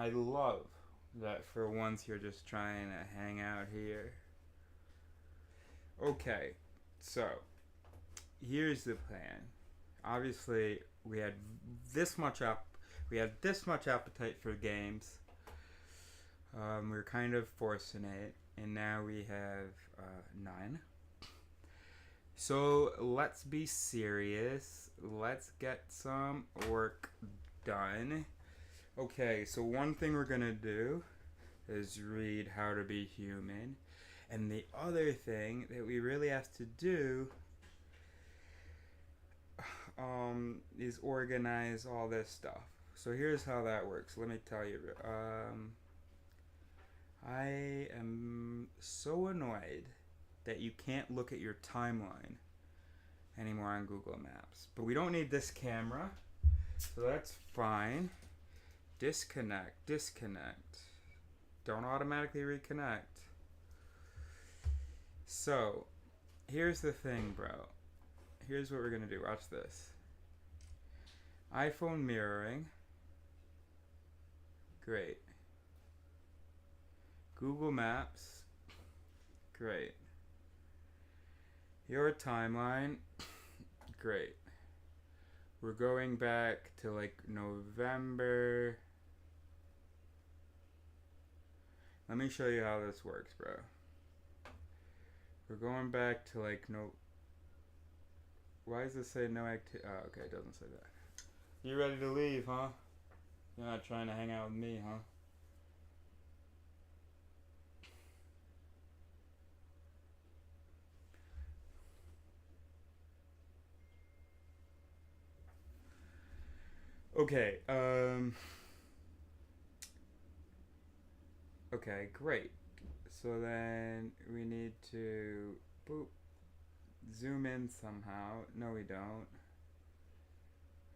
I love that for once you're just trying to hang out here. Okay, so here's the plan. Obviously, this much up. We had this much appetite for games. We are kind of forcing it, and now we have none. So let's be serious. Let's get some work done. Okay, so one thing we're gonna do is read How to Be Human. And the other thing that we really have to do is organize all this stuff. So here's how that works. Let me tell you. I am so annoyed that you can't look at your timeline anymore on Google Maps. But we don't need this camera, so that's fine. Disconnect. Don't automatically reconnect. So, here's the thing, bro. Here's what we're gonna do. Watch this. iPhone mirroring. Great. Google Maps. Great. Your timeline. Great. We're going back to like November. Let me show you how this works, bro. We're going back to like no. Why does it say no activity? Oh, okay, it doesn't say that. You ready to leave, huh? You're not trying to hang out with me, huh? Okay, okay, great. So then we need to boop, zoom in somehow. No, we don't.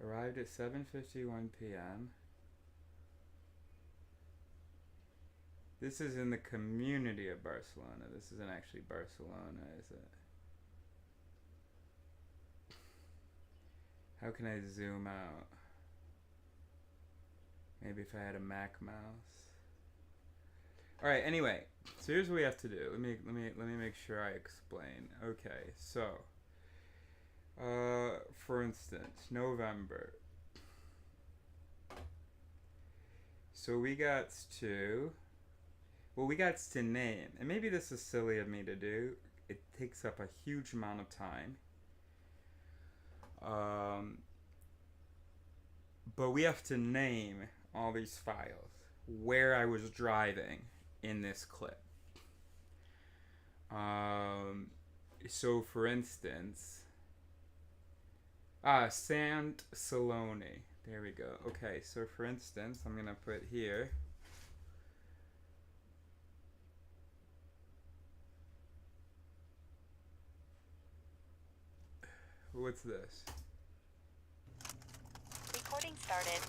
Arrived at 7:51 p.m. This is in the community of Barcelona. This isn't actually Barcelona, is it? How can I zoom out? Maybe if I had a Mac mouse. All right. Anyway, so here's what we have to do. Let me make sure I explain. Okay. So, for instance, November. So we got to. Well, we got to name, and maybe this is silly of me to do. It takes up a huge amount of time. But we have to name all these files where I was driving in this clip. So for instance, Sant Saloni. There we go. Okay, so for instance, I'm gonna put here. What's this? Recording started.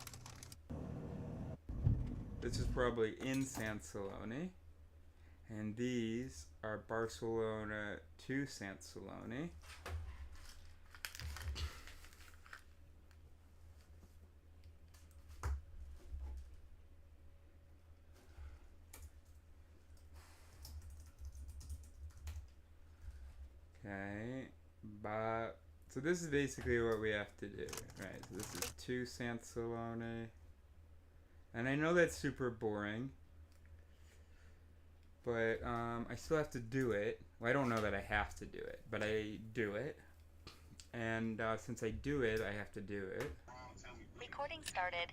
This is probably in Sant Saloni. And these are Barcelona to Sant Saloni. Okay, but so this is basically what we have to do, right? So this is to Sant Saloni. And I know that's super boring, but I still have to do it. Well, I don't know that I have to do it, but I do it. And since I do it, I have to do it. Recording started.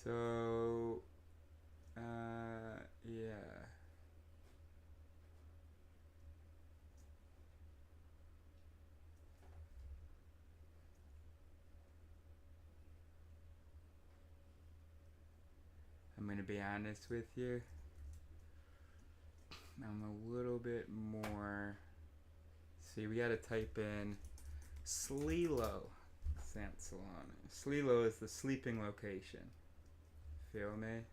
So, yeah. I'm going to be honest with you. I'm a little bit more. See, we got to type in Slilo Sant Saloni. Slilo is the sleeping location. Feel me?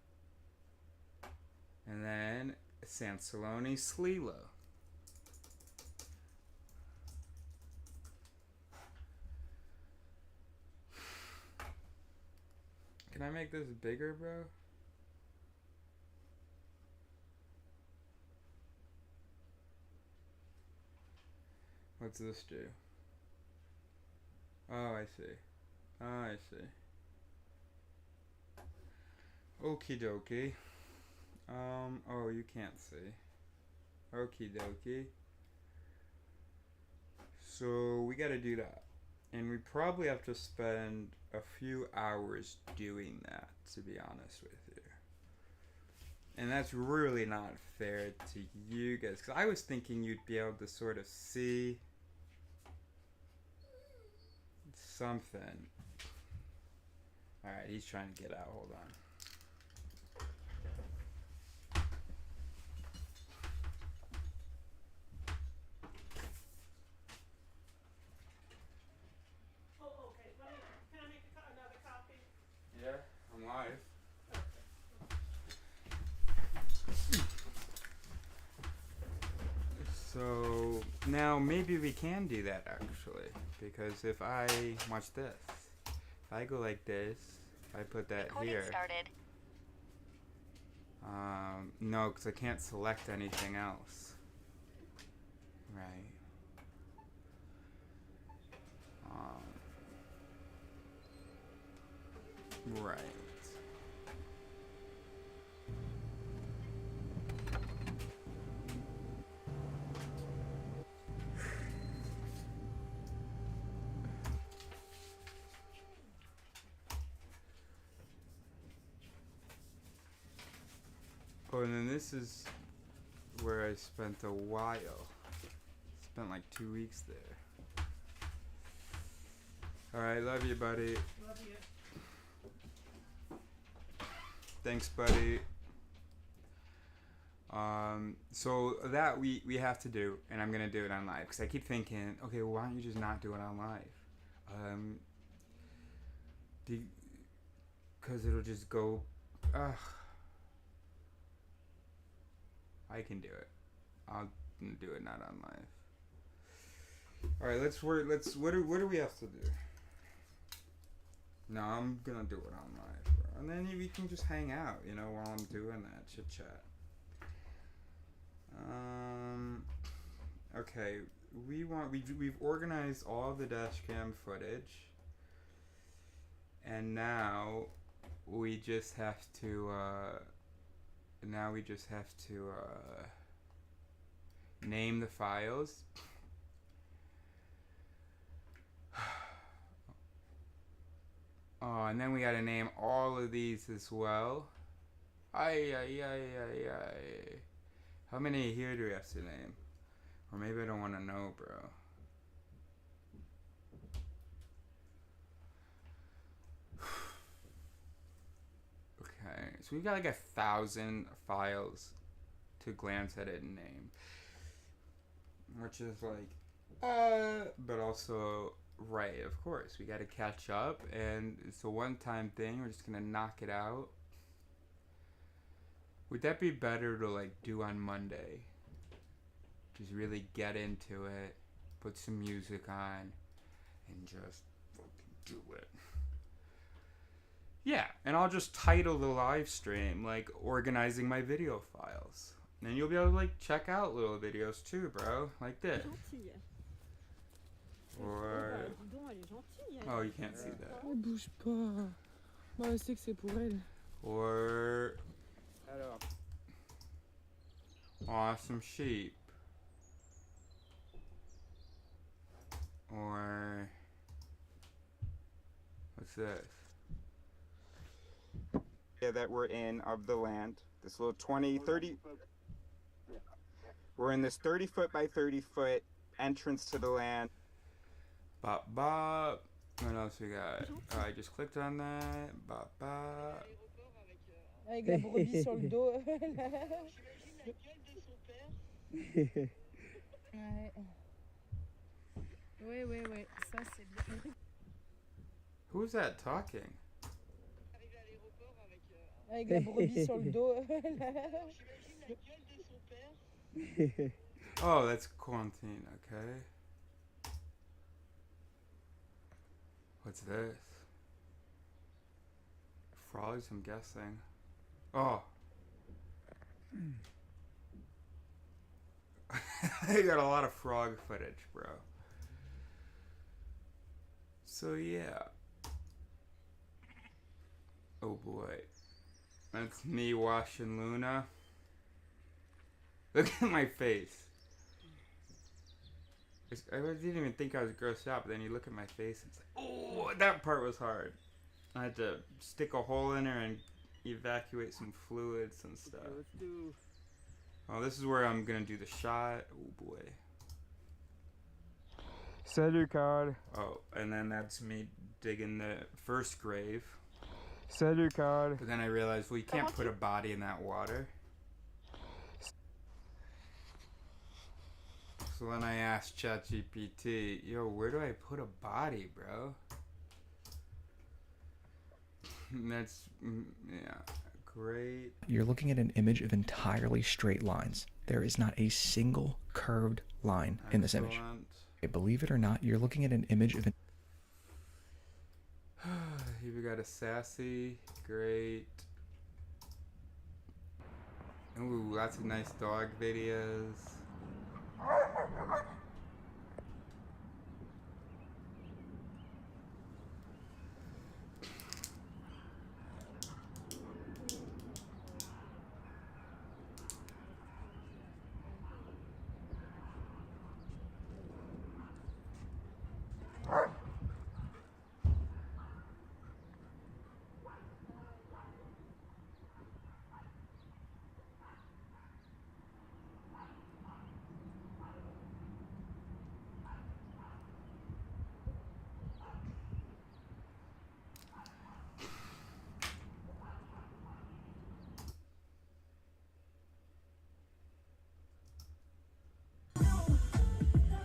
And then Sansaloni Slilo. Can I make this bigger, bro? What's this do? Oh, I see. Oh, I see. Okie dokie. Oh, you can't see. Okie dokie. So we gotta do that. And we probably have to spend a few hours doing that, to be honest with you. And that's really not fair to you guys, because I was thinking you'd be able to sort of see something. Alright, he's trying to get out. Hold on. Yeah, I'm live. So now maybe we can do that actually, because if I watch this, if I go like this, I put that Recording here. started. No, because I can't select anything else. Right. Right. Oh, and then this is where I spent a while. Spent like 2 weeks there. Alright, love you, buddy. Love you. Thanks, buddy. So that we have to do, and I'm gonna do it on live, because I keep thinking, okay, well, why don't you just not do it on live? Because it'll just go, I can do it. I'll do it not on live. Alright, what do we have to do? No, I'm gonna do it on live, bro. And then we can just hang out, while I'm doing that chit chat. Okay, we've organized all the dash cam footage, and now we just have to name the files. Oh, and then we gotta name all of these as well. Ay. How many here do we have to name? Or maybe I don't want to know, bro. Okay, so we've got like 1,000 files to glance at it and name. Which is like, but also, right, of course, we gotta catch up, and it's a one-time thing, we're just gonna knock it out. Would that be better to like do on Monday? Just really get into it, put some music on, and just fucking do it. Yeah, and I'll just title the live stream like organizing my video files. And then you'll be able to like check out little videos too, bro, like this. Or oh, you can't see that. Elle bouge pas. Moi, je sais que c'est pour elle. Or Alors, awesome sheep. Or what's this? Yeah, that we're in of the land. This little 30. We're in this 30 foot by 30 foot entrance to the land. Bop bop. What else we got? I just clicked on that. Bop bop. Avec la brebis sur le dos. Ouais. Ça, c'est bien. Who's that talking? Avec la brebis sur le dos. Oh, that's quarantine, okay. What's this? Frogs, I'm guessing. Oh. I got a lot of frog footage, bro. So, yeah. Oh boy. That's me washing Luna. Look at my face. I didn't even think I was grossed out, but then you look at my face and it's like, oh, that part was hard. I had to stick a hole in her and evacuate some fluids and stuff. Okay, let's do... Oh, this is where I'm gonna do the shot. Oh boy. Set your card. Oh, and then that's me digging the first grave. Set your card. But then I realized, well, you can't put a body in that water. So then I asked ChatGPT, yo, where do I put a body, bro? And that's, yeah, great. You're looking at an image of entirely straight lines. There is not a single curved line in this image. Believe it or not, you're looking at an image of... Here we got a sassy, great. Ooh, lots of nice dog videos.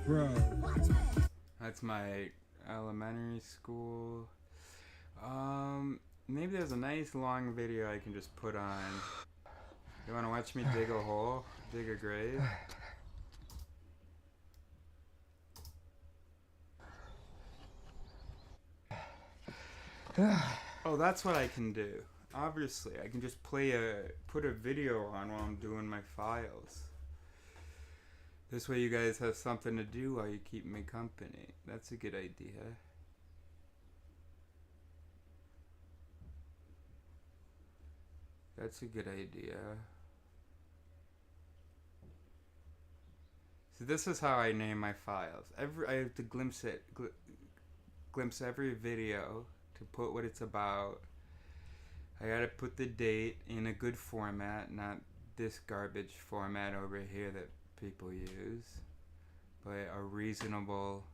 Bro. That's my elementary school. Maybe there's a nice long video I can just put on. You wanna watch me dig a hole? Dig a grave? Oh, that's what I can do. Obviously, I can just put a video on while I'm doing my files. This way you guys have something to do while you keep me company. That's a good idea. That's a good idea. So this is how I name my files. I have to glimpse every video to put what it's about. I gotta put the date in a good format, not this garbage format over here that people use, but a reasonable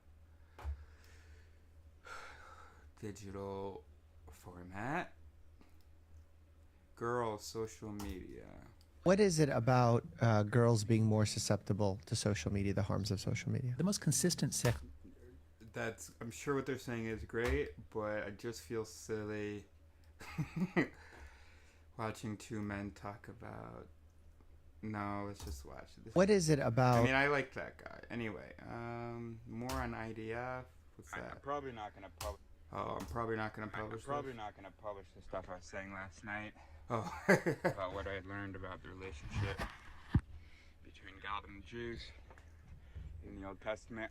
digital format. Girls, social media. What is it about girls being more susceptible to social media, the harms of social media? The most consistent sex... That's, I'm sure what they're saying is great, but I just feel silly watching two men talk about... No, let's just watch this. What is it about... I mean, I like that guy. Anyway, more on IDF. What's that? I'm probably not gonna publish. Oh, I'm probably not going to publish I'm probably not gonna publish the stuff I was saying last night. Oh. About what I had learned about the relationship between God and the Jews in the Old Testament.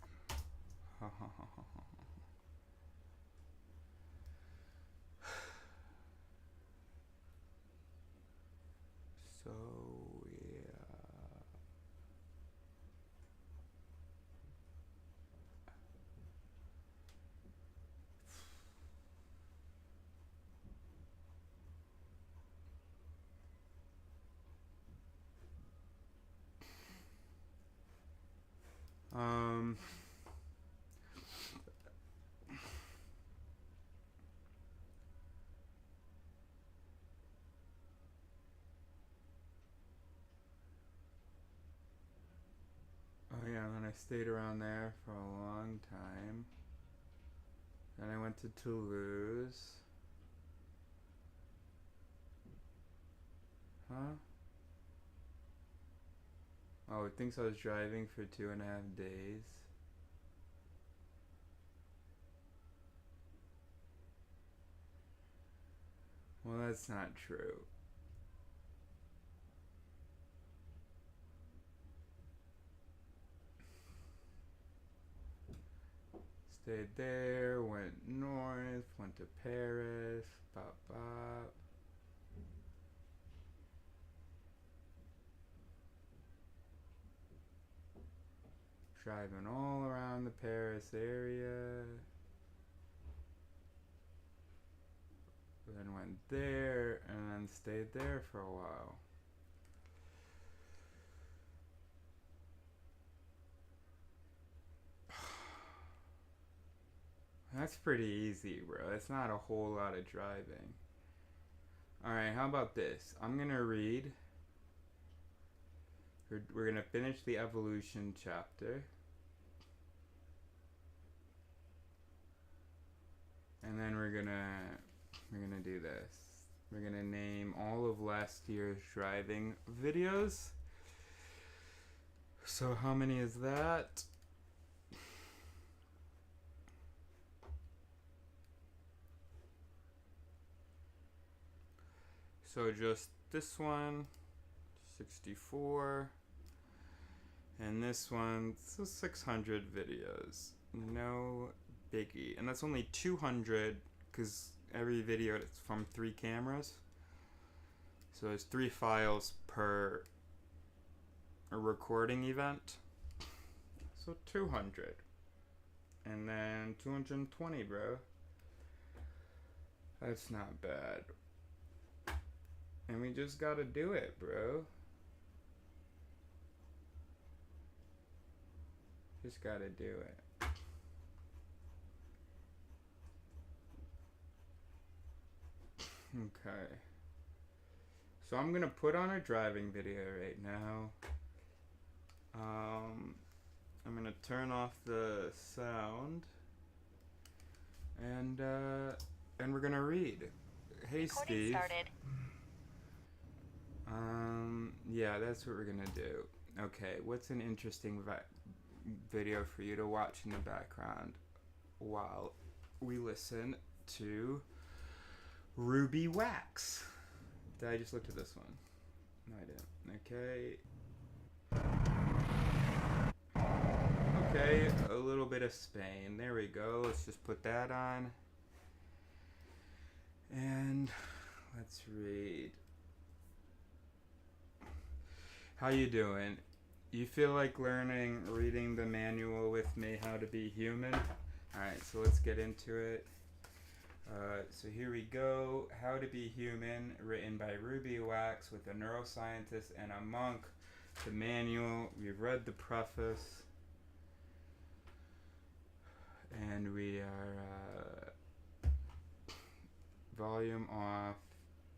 So, yeah. Oh yeah, and then I stayed around there for a long time. Then I went to Toulouse. Huh? Oh, it thinks I was driving for 2.5 days. Well, that's not true. Stayed there, went north, went to Paris, bop bop. Driving all around the Paris area. Then went there and then stayed there for a while. That's pretty easy, bro. That's not a whole lot of driving. Alright, how about this? I'm gonna read. We're gonna finish the evolution chapter. And then we're gonna do this. We're gonna name all of last year's driving videos. So how many is that? So just this one, 64, and this one, so 600 videos. No biggie. And that's only 200 because every video is from 3 cameras. So there's 3 files per a recording event. So 200. And then 220, bro. That's not bad. And we just gotta do it, bro. Just gotta do it. Okay. So I'm gonna put on a driving video right now. I'm gonna turn off the sound. And we're gonna read. Hey, Recording Steve. started. Yeah, that's what we're gonna do. Okay, what's an interesting video for you to watch in the background while we listen to Ruby Wax? Did I just look at this one? No, I didn't. Okay. Okay, a little bit of Spain. There we go. Let's just put that on. And let's read. How you doing? You feel like reading the manual with me, How to Be Human? Alright, so let's get into it. So here we go. How to Be Human, written by Ruby Wax with a neuroscientist and a monk. The manual, we've read the preface. And we are volume off.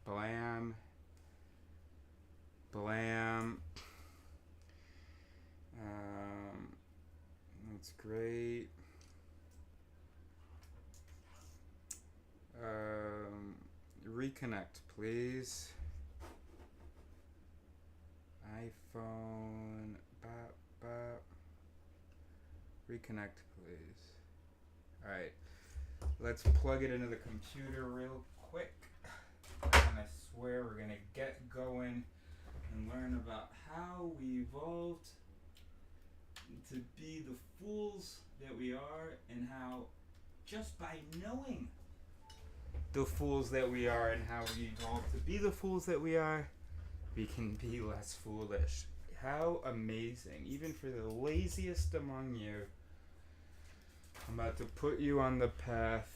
Blam. Blam. That's great. Reconnect, please. iPhone. Bop, bop. Reconnect, please. Alright. Let's plug it into the computer real quick. And I swear we're gonna get going and learn about how we evolved to be the fools that we are, and how just by knowing the fools that we are and how we evolved to be the fools that we are, we can be less foolish. How amazing. Even for the laziest among you, I'm about to put you on the path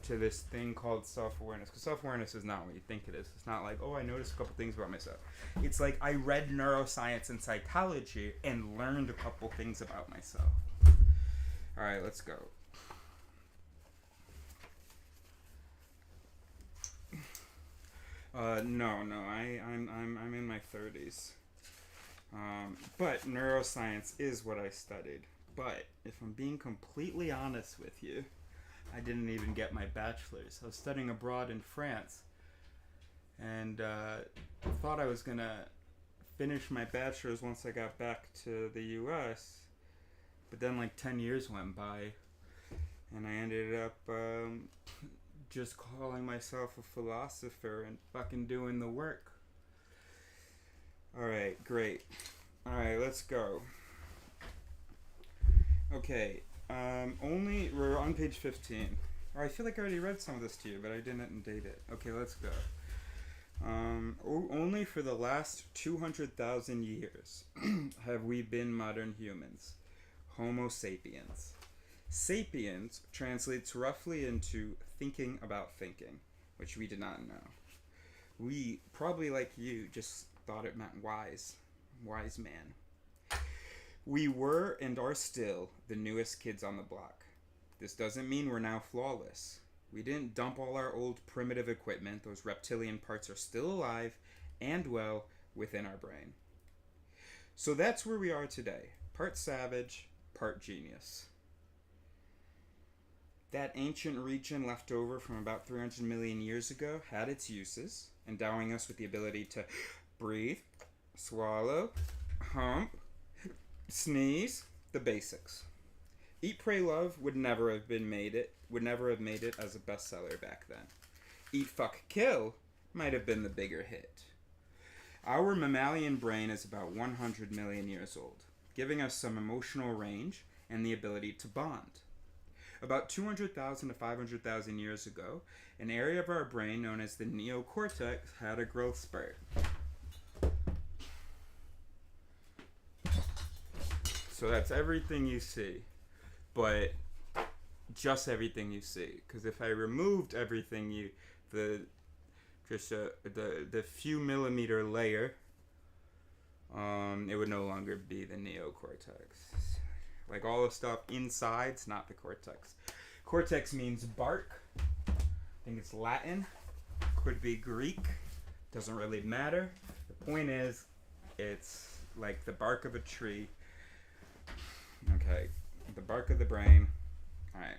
to this thing called self-awareness. Because self-awareness is not what you think it is. It's not like, oh, I noticed a couple things about myself. It's like I read neuroscience and psychology and learned a couple things about myself. Alright, let's go. No, I'm in my 30s. But neuroscience is what I studied. But if I'm being completely honest with you, I didn't even get my bachelor's. I was studying abroad in France, and thought I was gonna finish my bachelor's once I got back to the U.S. But then like 10 years went by, and I ended up just calling myself a philosopher and fucking doing the work. Alright, great. Alright, let's go. Okay, we're on page 15. Or I feel like I already read some of this to you, but I didn't date it. Okay, let's go. Only for the last 200,000 years have we been modern humans. Homo sapiens. Sapiens translates roughly into thinking about thinking, which we did not know. We, probably like you, just thought it meant wise. Wise man. We were and are still the newest kids on the block. This doesn't mean we're now flawless. We didn't dump all our old primitive equipment. Those reptilian parts are still alive and well within our brain. So that's where we are today. Part savage, part genius. That ancient region left over from about 300 million years ago had its uses, endowing us with the ability to breathe, swallow, hump, sneeze, the basics. Eat, Pray, Love would never have made it as a bestseller back then. Eat, Fuck, Kill might have been the bigger hit. Our mammalian brain is about 100 million years old, giving us some emotional range and the ability to bond. About 200,000 to 500,000 years ago, an area of our brain known as the neocortex had a growth spurt. So that's everything you see, but just everything you see. Because if I removed everything the few millimeter layer, it would no longer be the neocortex. Like all the stuff inside's not the cortex. Cortex means bark. I think it's Latin. Could be Greek. Doesn't really matter. The point is, it's like the bark of a tree. Okay, the bark of the brain. Alright.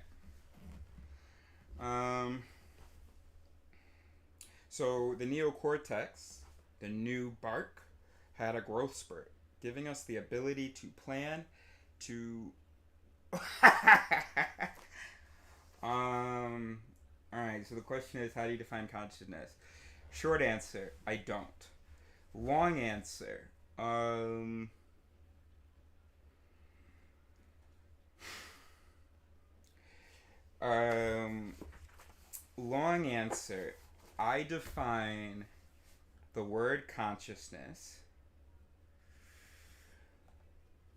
So the neocortex, the new bark, had a growth spurt, giving us the ability to plan, to... Alright, so the question is, how do you define consciousness? Short answer, I don't. Long answer, long answer, I define the word consciousness.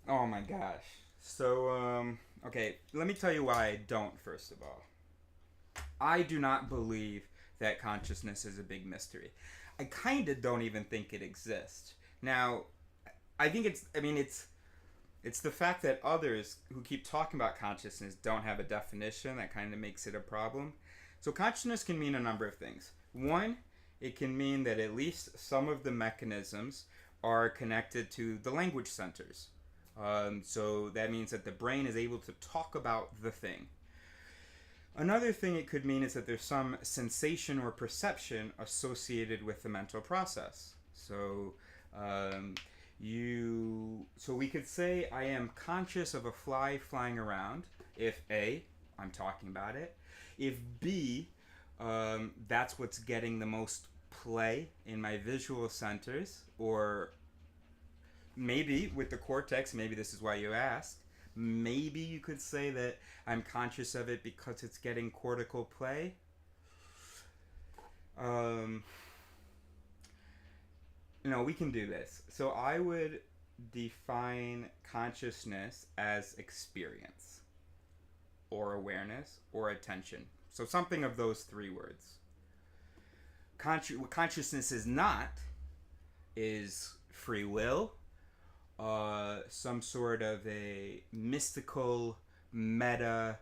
Oh my gosh. So, okay, let me tell you why I don't, first of all. I do not believe that consciousness is a big mystery. I kind of don't even think it exists. Now, I think it's the fact that others who keep talking about consciousness don't have a definition that kind of makes it a problem. So consciousness can mean a number of things. One, it can mean that at least some of the mechanisms are connected to the language centers. So that means that the brain is able to talk about the thing. Another thing it could mean is that there's some sensation or perception associated with the mental process. So we could say I am conscious of a fly flying around if A, I'm talking about it. If B, that's what's getting the most play in my visual centers, or maybe with the cortex, maybe this is why you asked, maybe you could say that I'm conscious of it because it's getting cortical play. No, we can do this. So I would define consciousness as experience, or awareness, or attention. So something of those three words. What consciousness is not is free will, some sort of a mystical meta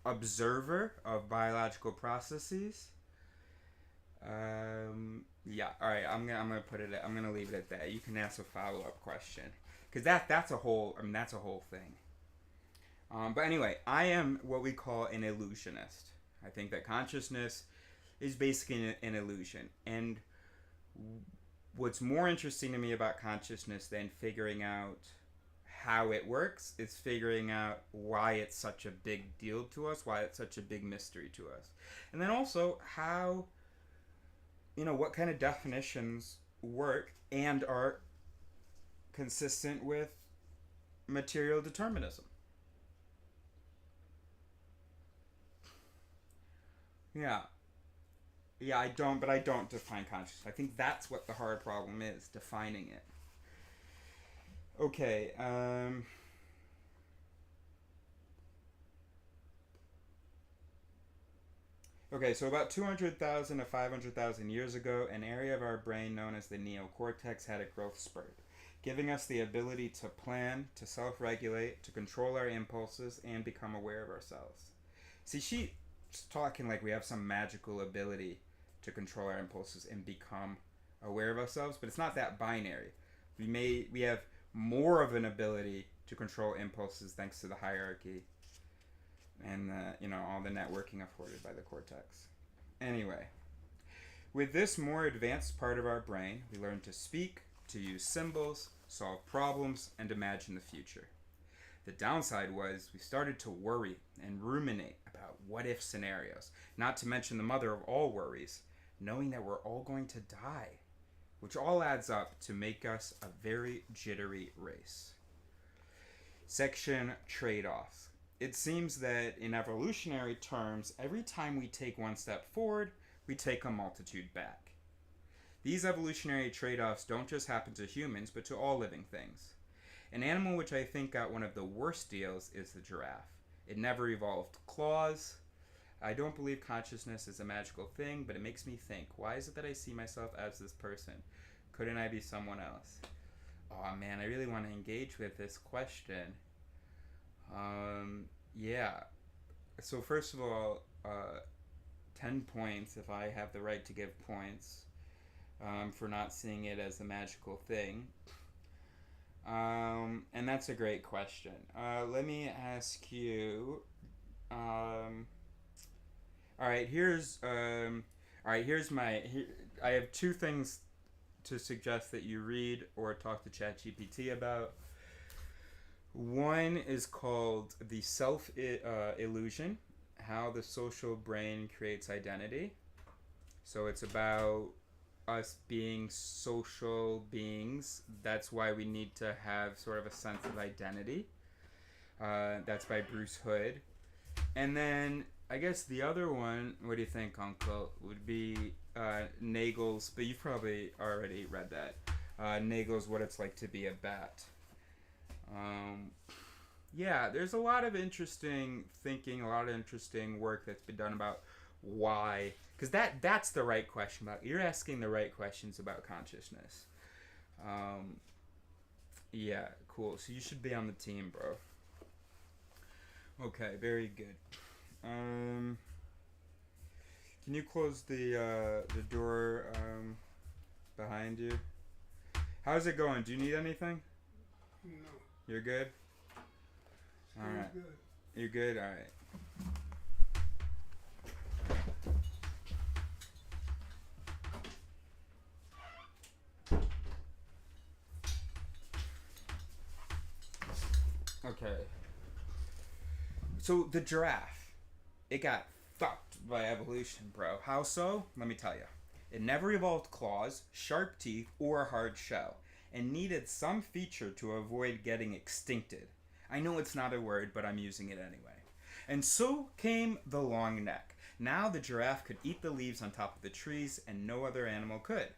observer of biological processes. Yeah, all right. I'm gonna leave it at that. You can ask a follow-up question, because that's a whole thing. But anyway, I am what we call an illusionist. I think that consciousness is basically an illusion, and what's more interesting to me about consciousness than figuring out how it works is figuring out why it's such a big deal to us, why it's such a big mystery to us. And then also how, what kind of definitions work and are consistent with material determinism. Yeah, I don't define consciousness. I think that's what the hard problem is, defining it. Okay, so about 200,000 to 500,000 years ago, an area of our brain known as the neocortex had a growth spurt, giving us the ability to plan, to self-regulate, to control our impulses, and become aware of ourselves. See, she's talking like we have some magical ability to control our impulses and become aware of ourselves, but it's not that binary. We have more of an ability to control impulses thanks to the hierarchy and all the networking afforded by the cortex. Anyway, with this more advanced part of our brain, we learn to speak, to use symbols, solve problems, and imagine the future. The downside was we started to worry and ruminate about what-if scenarios, not to mention the mother of all worries, knowing that we're all going to die, which all adds up to make us a very jittery race. Section trade-offs. It seems that in evolutionary terms, every time we take one step forward, we take a multitude back. These evolutionary trade-offs don't just happen to humans, but to all living things. An animal which I think got one of the worst deals is the giraffe. It never evolved claws. I don't believe consciousness is a magical thing, but it makes me think, why is it that I see myself as this person? Couldn't I be someone else? Oh man, I really want to engage with this question. Yeah. So first of all, 10 points if I have the right to give points for not seeing it as a magical thing. And that's a great question. Let me ask you. Here's my. I have two things to suggest that you read or talk to ChatGPT about. One is called The Self-Illusion, How the Social Brain Creates Identity. So it's about us being social beings. That's why we need to have sort of a sense of identity. That's by Bruce Hood. And then I guess the other one, what do you think, Uncle, would be Nagel's, but you've probably already read that. Nagel's What It's Like to Be a Bat. Yeah, there's a lot of interesting thinking, a lot of interesting work that's been done about why, because that's the right question about, you're asking the right questions about consciousness. Yeah, cool. So you should be on the team, bro. Okay, very good. Can you close the door behind you? How's it going? Do you need anything? No. You're good? All right. Good. You're good? All right. Okay. So the giraffe, it got fucked by evolution, bro. How so? Let me tell you. It never evolved claws, sharp teeth, or a hard shell, and needed some feature to avoid getting extincted. I know it's not a word, but I'm using it anyway. And so came the long neck. Now the giraffe could eat the leaves on top of the trees, and no other animal could.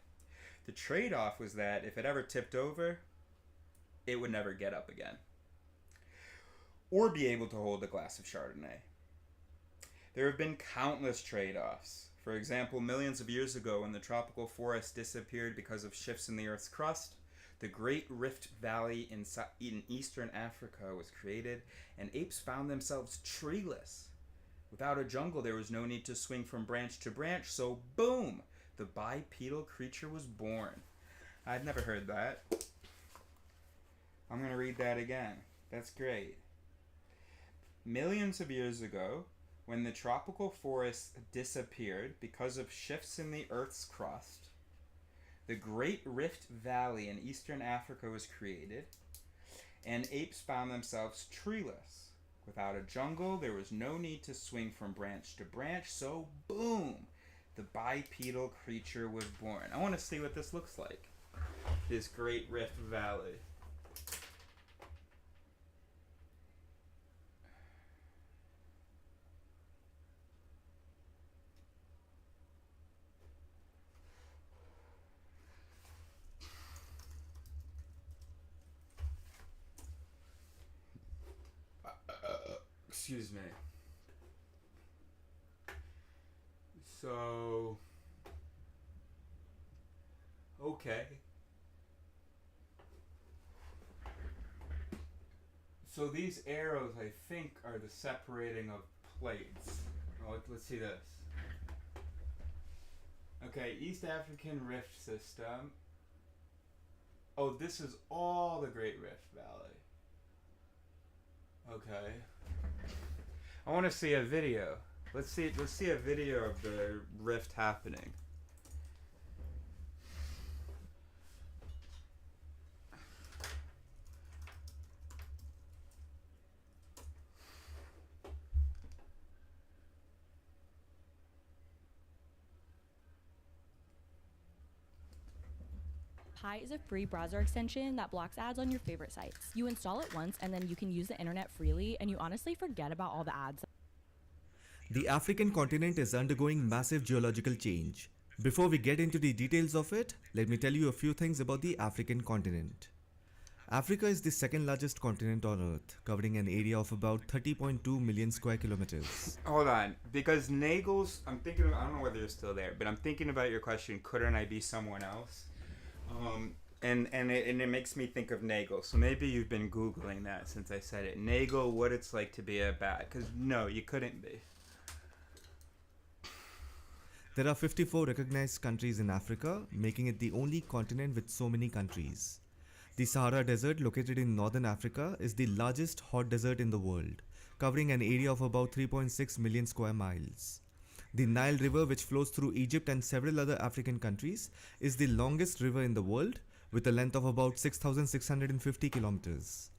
The trade-off was that if it ever tipped over, it would never get up again. Or be able to hold a glass of Chardonnay. There have been countless trade-offs. For example, millions of years ago when the tropical forest disappeared because of shifts in the Earth's crust, the Great Rift Valley in eastern Africa was created, and apes found themselves treeless. Without a jungle, there was no need to swing from branch to branch, so boom! The bipedal creature was born. I've never heard that. I'm going to read that again. That's great. Millions of years ago, when the tropical forest disappeared because of shifts in the Earth's crust, The Great Rift Valley in eastern Africa was created, and apes found themselves treeless. Without a jungle, there was no need to swing from branch to branch, so boom, the bipedal creature was born. I want to see what this looks like. This Great Rift Valley. Excuse me. So, okay. So these arrows, I think, are the separating of plates. Oh, let's see this. Okay, East African Rift System. Oh, this is all the Great Rift Valley. Okay. I want to see a video. Let's see a video of the rift happening. Pi is a free browser extension that blocks ads on your favorite sites. You install it once and then you can use the internet freely, and you honestly forget about all the ads. The African continent is undergoing massive geological change. Before we get into the details of it, let me tell you a few things about the African continent. Africa is the second largest continent on Earth, covering an area of about 30.2 million square kilometers. Hold on, because Nagel's, I don't know whether you're still there, but I'm thinking about your question, couldn't I be someone else? And it makes me think of Nagel. So maybe you've been Googling that since I said it. Nagel, what it's like to be a bat. Because no, you couldn't be. There are 54 recognized countries in Africa, making it the only continent with so many countries. The Sahara Desert, located in northern Africa, is the largest hot desert in the world, covering an area of about 3.6 million square miles. The Nile River, which flows through Egypt and several other African countries, is the longest river in the world, with a length of about 6,650 kilometers.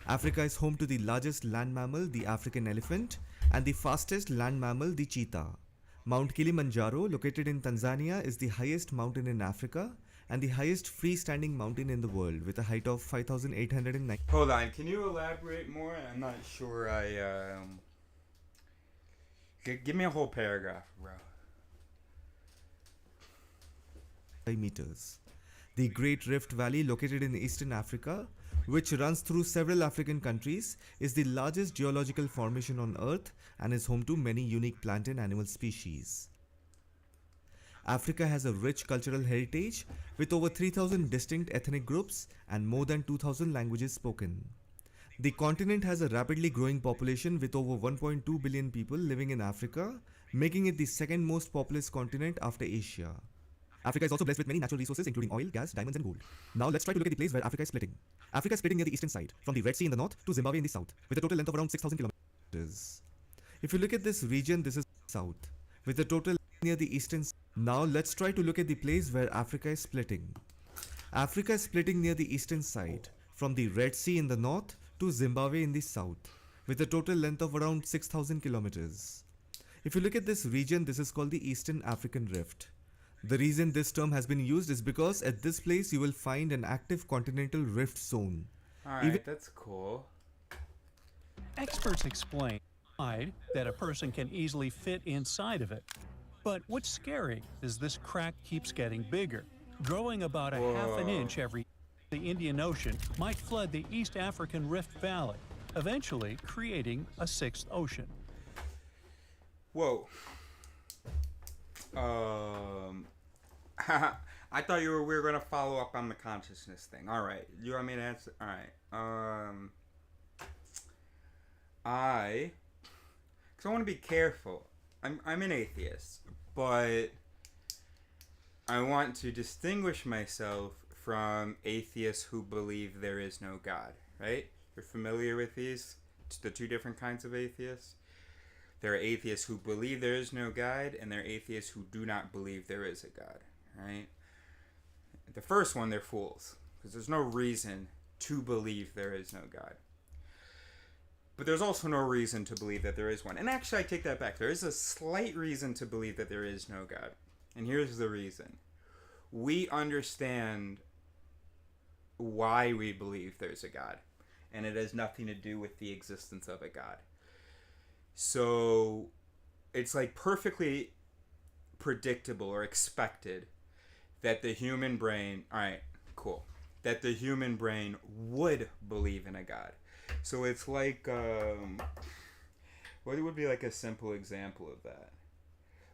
Africa is home to the largest land mammal, the African elephant, and the fastest land mammal, the cheetah. Mount Kilimanjaro, located in Tanzania, is the highest mountain in Africa and the highest freestanding mountain in the world, with a height of 5,809. Hold on, can you elaborate more? I'm not sure give me a whole paragraph, bro. Meters. The Great Rift Valley, located in eastern Africa, which runs through several African countries, is the largest geological formation on Earth and is home to many unique plant and animal species. Africa has a rich cultural heritage with over 3,000 distinct ethnic groups and more than 2,000 languages spoken. The continent has a rapidly growing population with over 1.2 billion people living in Africa, making it the second most populous continent after Asia. Africa is also blessed with many natural resources including oil, gas, diamonds and gold. Now let's try to look at the place where Africa is splitting. Africa is splitting near the eastern side, from the Red Sea in the north to Zimbabwe in the south, with a total length of around 6,000 kilometers. If you look at this region, this is south, with a total near the eastern side. Now let's try to look at the place where Africa is splitting. Africa is splitting near the eastern side, from the Red Sea in the north to Zimbabwe in the south, with a total length of around 6,000 kilometers. If you look at this region, this is called the Eastern African Rift. The reason this term has been used is because at this place you will find an active continental rift zone. Alright, that's cool. Experts explain that a person can easily fit inside of it. But what's scary is this crack keeps getting bigger, growing about a half an inch every. The Indian Ocean might flood the East African Rift Valley, eventually creating a sixth ocean. Whoa. I thought we were gonna follow up on the consciousness thing. All right, you want me to answer? All right. Because I want to be careful. I'm an atheist, but I want to distinguish myself from atheists who believe there is no God. Right? You're familiar with these? The two different kinds of atheists. There are atheists who believe there is no God, and there are atheists who do not believe there is a God, right? The first one, they're fools. Because there's no reason to believe there is no God. But there's also no reason to believe that there is one. And actually, I take that back. There is a slight reason to believe that there is no God. And here's the reason. We understand why we believe there's a God. And it has nothing to do with the existence of a God. So it's like perfectly predictable or expected that the human brain, alright, cool, that the human brain would believe in a God. So it's like, what would be like a simple example of that?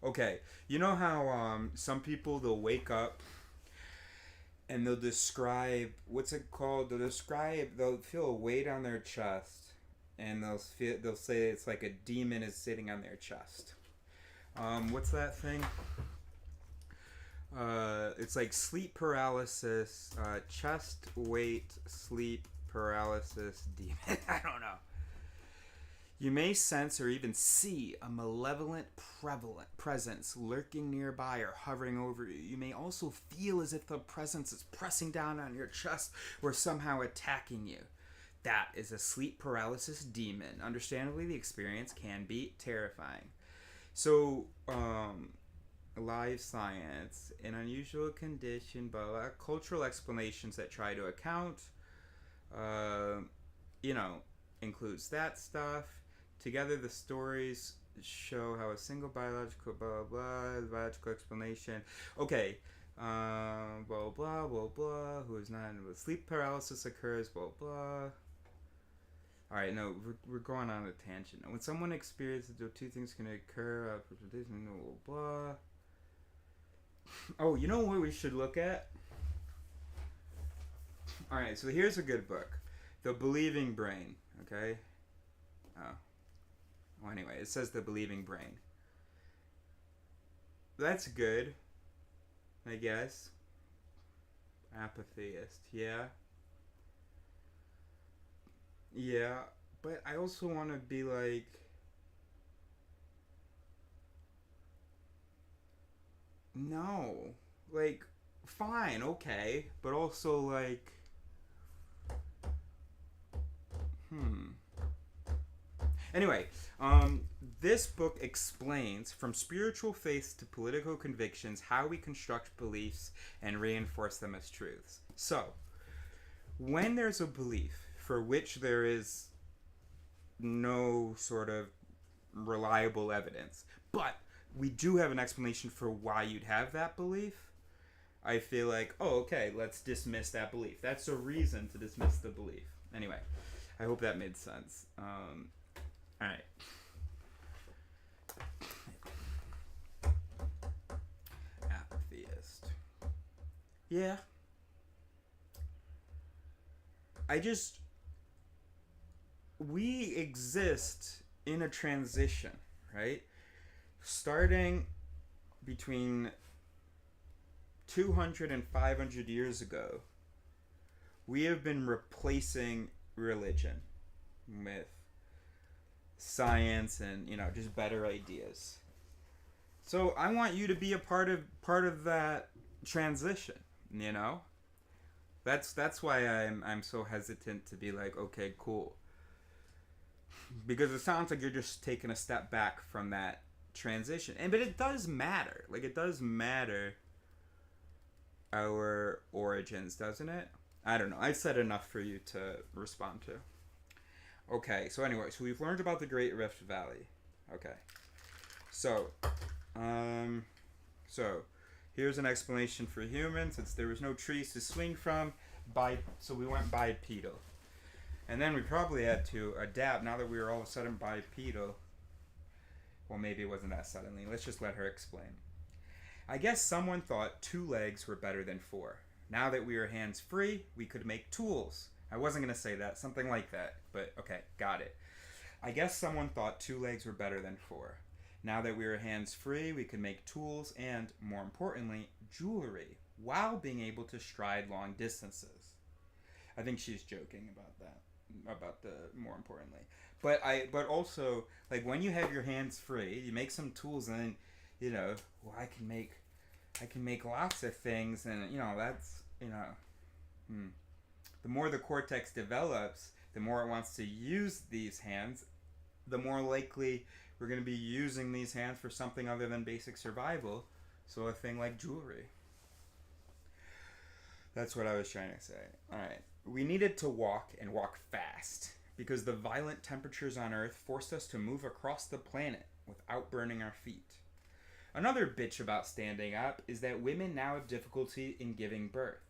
Okay, you know how some people, they'll wake up and they'll describe, what's it called? They'll feel a weight on their chest, and they'll say it's like a demon is sitting on their chest. What's that thing? It's like sleep paralysis, chest weight, sleep paralysis, demon. I don't know. You may sense or even see a malevolent presence lurking nearby or hovering over you. You may also feel as if the presence is pressing down on your chest or somehow attacking you. That is a sleep paralysis demon. Understandably, the experience can be terrifying. So, live science, an unusual condition, but cultural explanations that try to account, includes that stuff. Together, the stories show how a single biological biological explanation. Okay, blah blah blah blah. Who is not with sleep paralysis occurs. Blah blah. All right, no, we're going on a tangent. When someone experiences, two things can occur. Blah blah. Oh, you know what we should look at? All right, so here's a good book, The Believing Brain. Okay. Oh. Well, anyway, it says The Believing Brain. That's good, I guess. Apatheist, yeah. Yeah, but I also want to be like... No. Like, fine, okay. But also, like... Anyway, this book explains, from spiritual faiths to political convictions, how we construct beliefs and reinforce them as truths. So, when there's a belief for which there is no sort of reliable evidence, but we do have an explanation for why you'd have that belief, I feel like, oh, okay, let's dismiss that belief. That's a reason to dismiss the belief. Anyway, I hope that made sense. Alright. Apatheist. Yeah. We exist in a transition, right? Starting between 200 and 500 years ago, we have been replacing religion with science and, just better ideas. So I want you to be a part of that transition, That's why I'm so hesitant to be like, okay, cool. Because it sounds like you're just taking a step back from that transition. But it does matter. Like, it does matter our origins, doesn't it? I don't know. I said enough for you to respond to. Okay, so anyway, so we've learned about the Great Rift Valley. Okay. So here's an explanation for humans. Since there was no trees to swing from, so we went bipedal. And then we probably had to adapt now that we were all of a sudden bipedal. Well, maybe it wasn't that suddenly. Let's just let her explain. I guess someone thought 2 legs were better than 4. Now that we were hands-free, we could make tools. I wasn't going to say that, something like that, but okay, got it. I guess someone thought 2 legs were better than 4. Now that we were hands-free, we could make tools and, more importantly, jewelry, while being able to stride long distances. I think she's joking about that, about the more importantly. But also, like, when you have your hands free, you make some tools, and then, I can make lots of things, and you know, the more the cortex develops, the more it wants to use these hands, the more likely we're going to be using these hands for something other than basic survival. So a thing like jewelry. That's what I was trying to say. Alright. We needed to walk and walk fast because the violent temperatures on Earth forced us to move across the planet without burning our feet. Another bitch about standing up is that women now have difficulty in giving birth.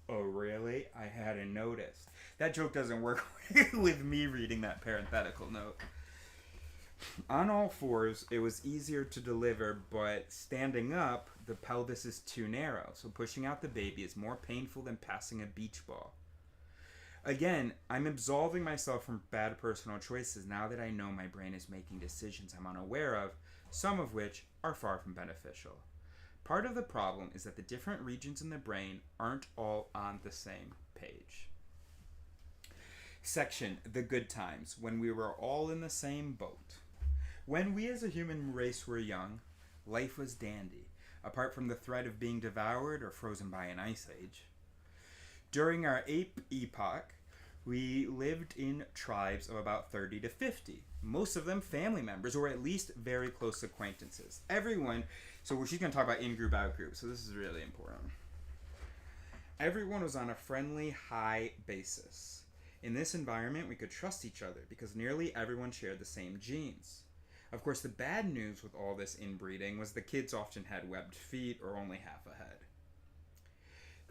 Oh, really? I hadn't noticed. That joke doesn't work with me reading that parenthetical note. On all fours, it was easier to deliver, but standing up, the pelvis is too narrow, so pushing out the baby is more painful than passing a beach ball. Again, I'm absolving myself from bad personal choices now that I know my brain is making decisions I'm unaware of, some of which are far from beneficial. Part of the problem is that the different regions in the brain aren't all on the same page. Section, The Good Times, when we were all in the same boat. When we as a human race were young, life was dandy, apart from the threat of being devoured or frozen by an ice age. During our ape epoch, we lived in tribes of about 30 to 50, most of them family members or at least very close acquaintances. Everyone, so she's going to talk about in-group, out-group, so this is really important. Everyone was on a friendly, high basis. In this environment, we could trust each other because nearly everyone shared the same genes. Of course, the bad news with all this inbreeding was the kids often had webbed feet or only half a head.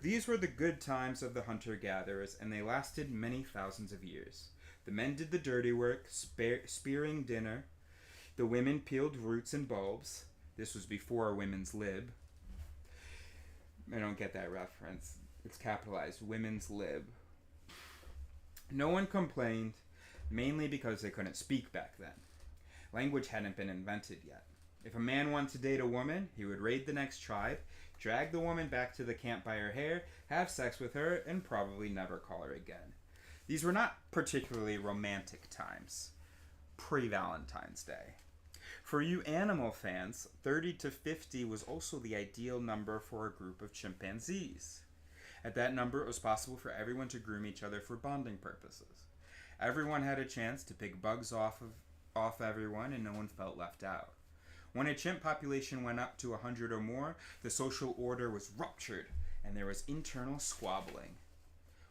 These were the good times of the hunter-gatherers, and they lasted many thousands of years. The men did the dirty work, spearing dinner. The women peeled roots and bulbs. This was before women's lib. I don't get that reference. It's capitalized, women's lib. No one complained, mainly because they couldn't speak back then. Language hadn't been invented yet. If a man wanted to date a woman, he would raid the next tribe, drag the woman back to the camp by her hair, have sex with her, and probably never call her again. These were not particularly romantic times. Pre-Valentine's Day. For you animal fans, 30 to 50 was also the ideal number for a group of chimpanzees. At that number, it was possible for everyone to groom each other for bonding purposes. Everyone had a chance to pick bugs off everyone, and no one felt left out. When a chimp population went up to 100 or more, the social order was ruptured, and there was internal squabbling.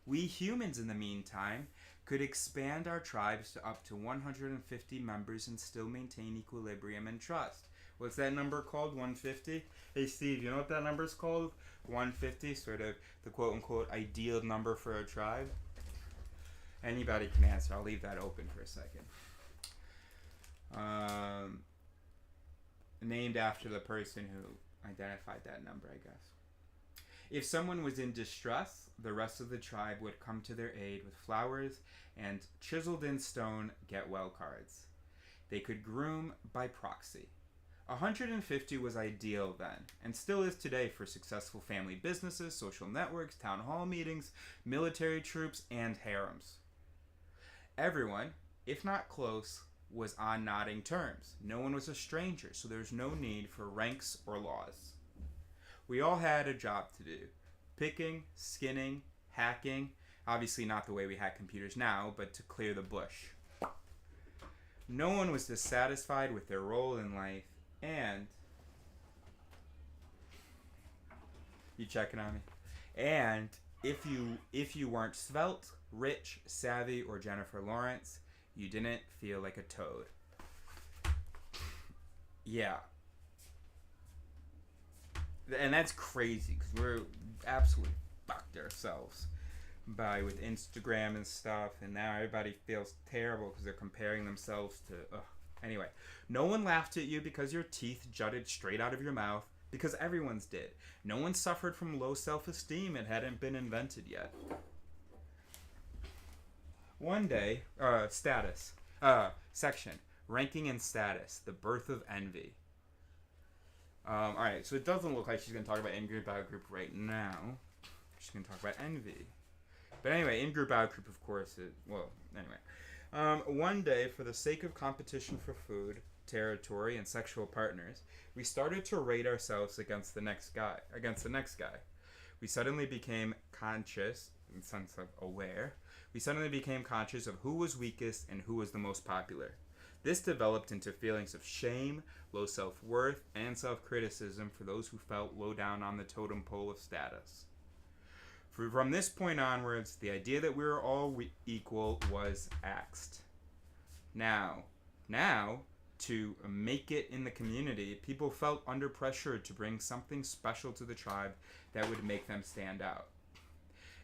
We humans, in the meantime, could expand our tribes to up to 150 members and still maintain equilibrium and trust. What's that number called, 150? Hey Steve, you know what that number's called? 150, sort of the quote-unquote ideal number for a tribe? Anybody can answer. I'll leave that open for a second. Named after the person who identified that number, I guess. If someone was in distress, the rest of the tribe would come to their aid with flowers and chiseled in stone get-well cards. They could groom by proxy. 150 was ideal then, and still is today for successful family businesses, social networks, town hall meetings, military troops, and harems. Everyone, if not close, was on nodding terms. No one was a stranger, so there's no need for ranks or laws. We all had a job to do. Picking, skinning, hacking, obviously not the way we hack computers now, but to clear the bush. No one was dissatisfied with their role in life, and... You checking on me? And if you weren't svelte, rich, savvy, or Jennifer Lawrence, you didn't feel like a toad. Yeah. And that's crazy, because we're absolutely fucked ourselves with Instagram and stuff, and now everybody feels terrible because they're comparing themselves to... Anyway, no one laughed at you because your teeth jutted straight out of your mouth, because everyone's did. No one suffered from low self-esteem. It hadn't been invented yet. One day, status. Section. Ranking and status. The birth of envy. Alright, so it doesn't look like she's going to talk about in-group, out-group right now. She's going to talk about envy. But anyway, in-group, out-group, of course, one day, for the sake of competition for food, territory, and sexual partners, we started to rate ourselves against the next guy. We suddenly became conscious, in the sense of aware, we suddenly became conscious of who was weakest and who was the most popular. This developed into feelings of shame, low self-worth, and self-criticism for those who felt low down on the totem pole of status. From this point onwards, the idea that we were all equal was axed. Now, to make it in the community, people felt under pressure to bring something special to the tribe that would make them stand out.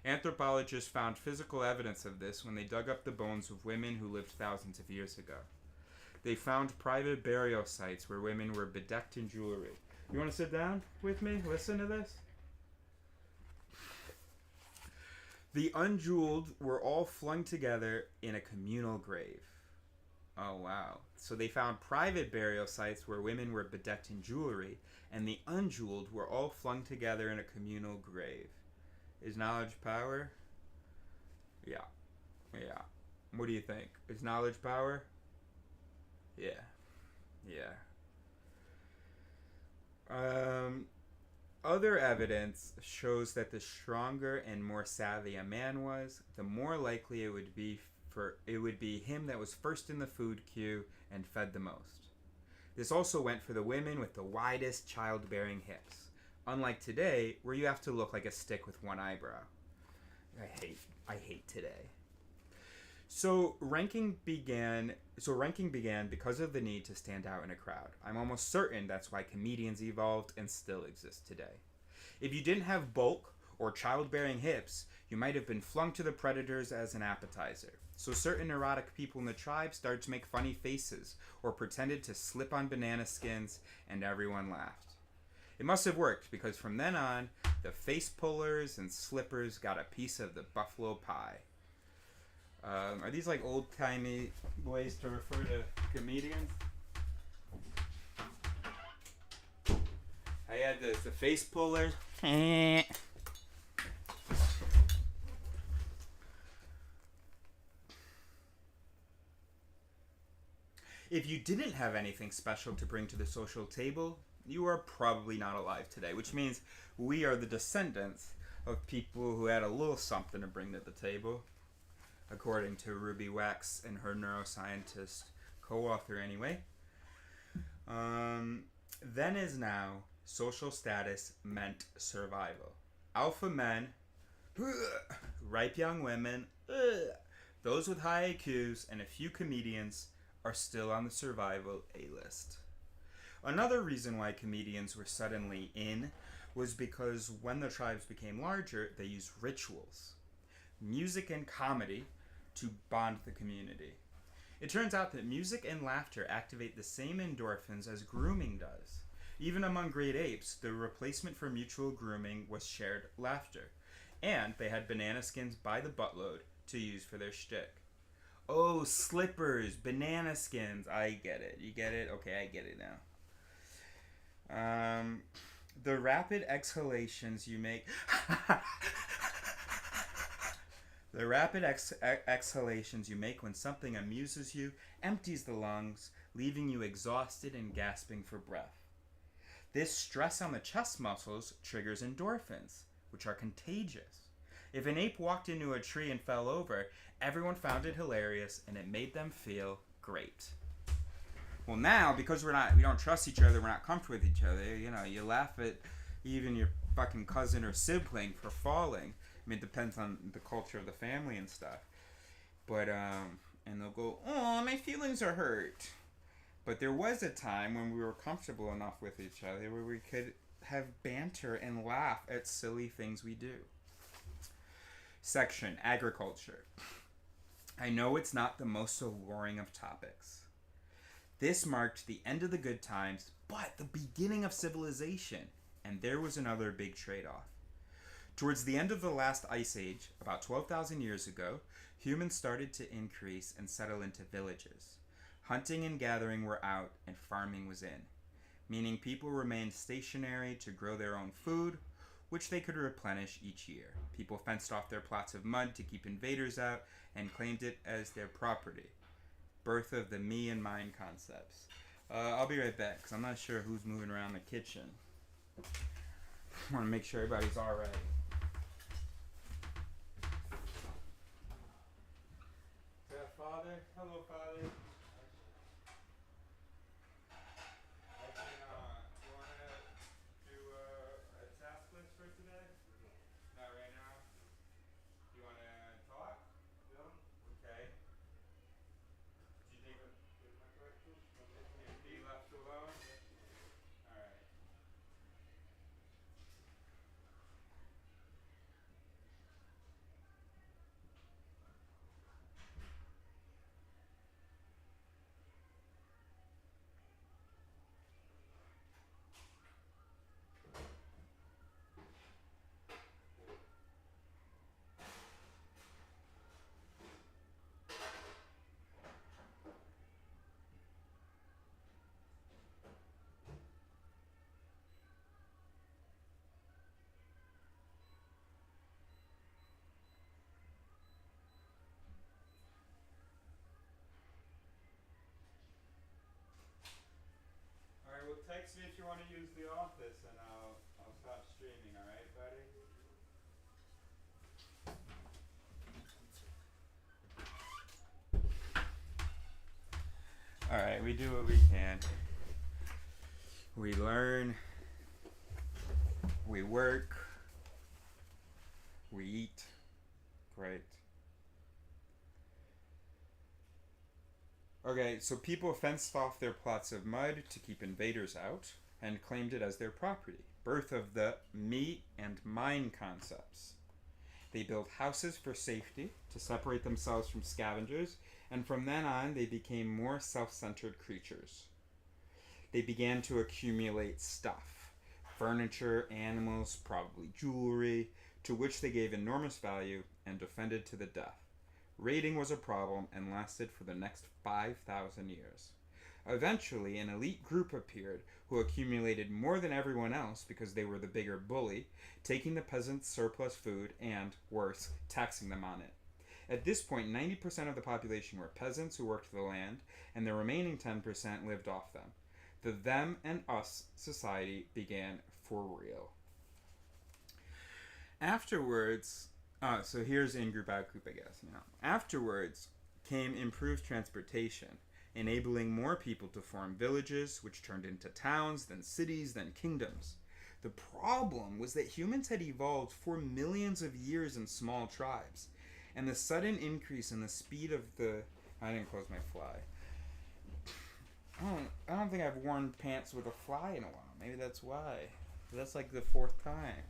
Anthropologists found physical evidence of this when they dug up the bones of women who lived thousands of years ago. They found private burial sites where women were bedecked in jewelry. You want to sit down with me? Listen to this. The unjeweled were all flung together in a communal grave. Oh, wow. So they found private burial sites where women were bedecked in jewelry, and the unjeweled were all flung together in a communal grave. Is knowledge power? Yeah. What do you think? Is knowledge power? Yeah. Other evidence shows that the stronger and more savvy a man was, the more likely it would be him that was first in the food queue and fed the most. This also went for the women with the widest childbearing hips, unlike today, where you have to look like a stick with one eyebrow. I hate today. So ranking began because of the need to stand out in a crowd. I'm almost certain that's why comedians evolved and still exist today. If you didn't have bulk or childbearing hips, you might have been flung to the predators as an appetizer. So certain neurotic people in the tribe started to make funny faces or pretended to slip on banana skins, and everyone laughed. It must have worked, because from then on, the face pullers and slippers got a piece of the buffalo pie. Are these like old-timey ways to refer to comedians? I had the face pullers. If you didn't have anything special to bring to the social table, you are probably not alive today, which means we are the descendants of people who had a little something to bring to the table, according to Ruby Wax and her neuroscientist co-author anyway. Then as now, social status meant survival. Alpha men, ripe young women, those with high IQs, and a few comedians are still on the survival A-list. Another reason why comedians were suddenly in was because when the tribes became larger, they used rituals, music and comedy, to bond the community. It turns out that music and laughter activate the same endorphins as grooming does. Even among great apes, the replacement for mutual grooming was shared laughter. And they had banana skins by the buttload to use for their shtick. Oh, slippers, banana skins. I get it. You get it? Okay, I get it now. The rapid exhalations you make... The rapid exhalations you make when something amuses you empties the lungs, leaving you exhausted and gasping for breath. This stress on the chest muscles triggers endorphins, which are contagious. If an ape walked into a tree and fell over, everyone found it hilarious and it made them feel great. Well, now, because we don't trust each other, we're not comfortable with each other, you laugh at even your fucking cousin or sibling for falling. I mean, it depends on the culture of the family and stuff. But, and they'll go, oh, my feelings are hurt. But there was a time when we were comfortable enough with each other where we could have banter and laugh at silly things we do. Section, agriculture. I know it's not the most alluring of topics. This marked the end of the good times, but the beginning of civilization. And there was another big trade-off. Towards the end of the last ice age, about 12,000 years ago, humans started to increase and settle into villages. Hunting and gathering were out and farming was in, meaning people remained stationary to grow their own food, which they could replenish each year. People fenced off their plots of mud to keep invaders out and claimed it as their property. Birth of the me and mine concepts. I'll be right back, because I'm not sure who's moving around the kitchen. I want to make sure everybody's alright. Father. Hello, Father. You want to do a task list for today? Not right now. You want to talk? No. Okay. Do you think with my question? Be left alone? All right. All right. Well, text me if you want to use the office, and I'll stop streaming. All right, buddy. All right. We do what we can. We learn. We work. We eat. Great. Okay, so people fenced off their plots of mud to keep invaders out and claimed it as their property. Birth of the me and mine concepts. They built houses for safety to separate themselves from scavengers, and from then on they became more self-centered creatures. They began to accumulate stuff, furniture, animals, probably jewelry, to which they gave enormous value and defended to the death. Raiding was a problem and lasted for the next 5,000 years. Eventually, an elite group appeared who accumulated more than everyone else because they were the bigger bully, taking the peasants' surplus food and, worse, taxing them on it. At this point, 90% of the population were peasants who worked the land, and the remaining 10% lived off them. The them and us society began for real. Afterwards, so here's in-group, out-group, I guess. Afterwards came improved transportation, enabling more people to form villages, which turned into towns, then cities, then kingdoms. The problem was that humans had evolved for millions of years in small tribes, and the sudden increase in the speed of the... I didn't close my fly. I don't think I've worn pants with a fly in a while. Maybe that's why. That's like the 4th time.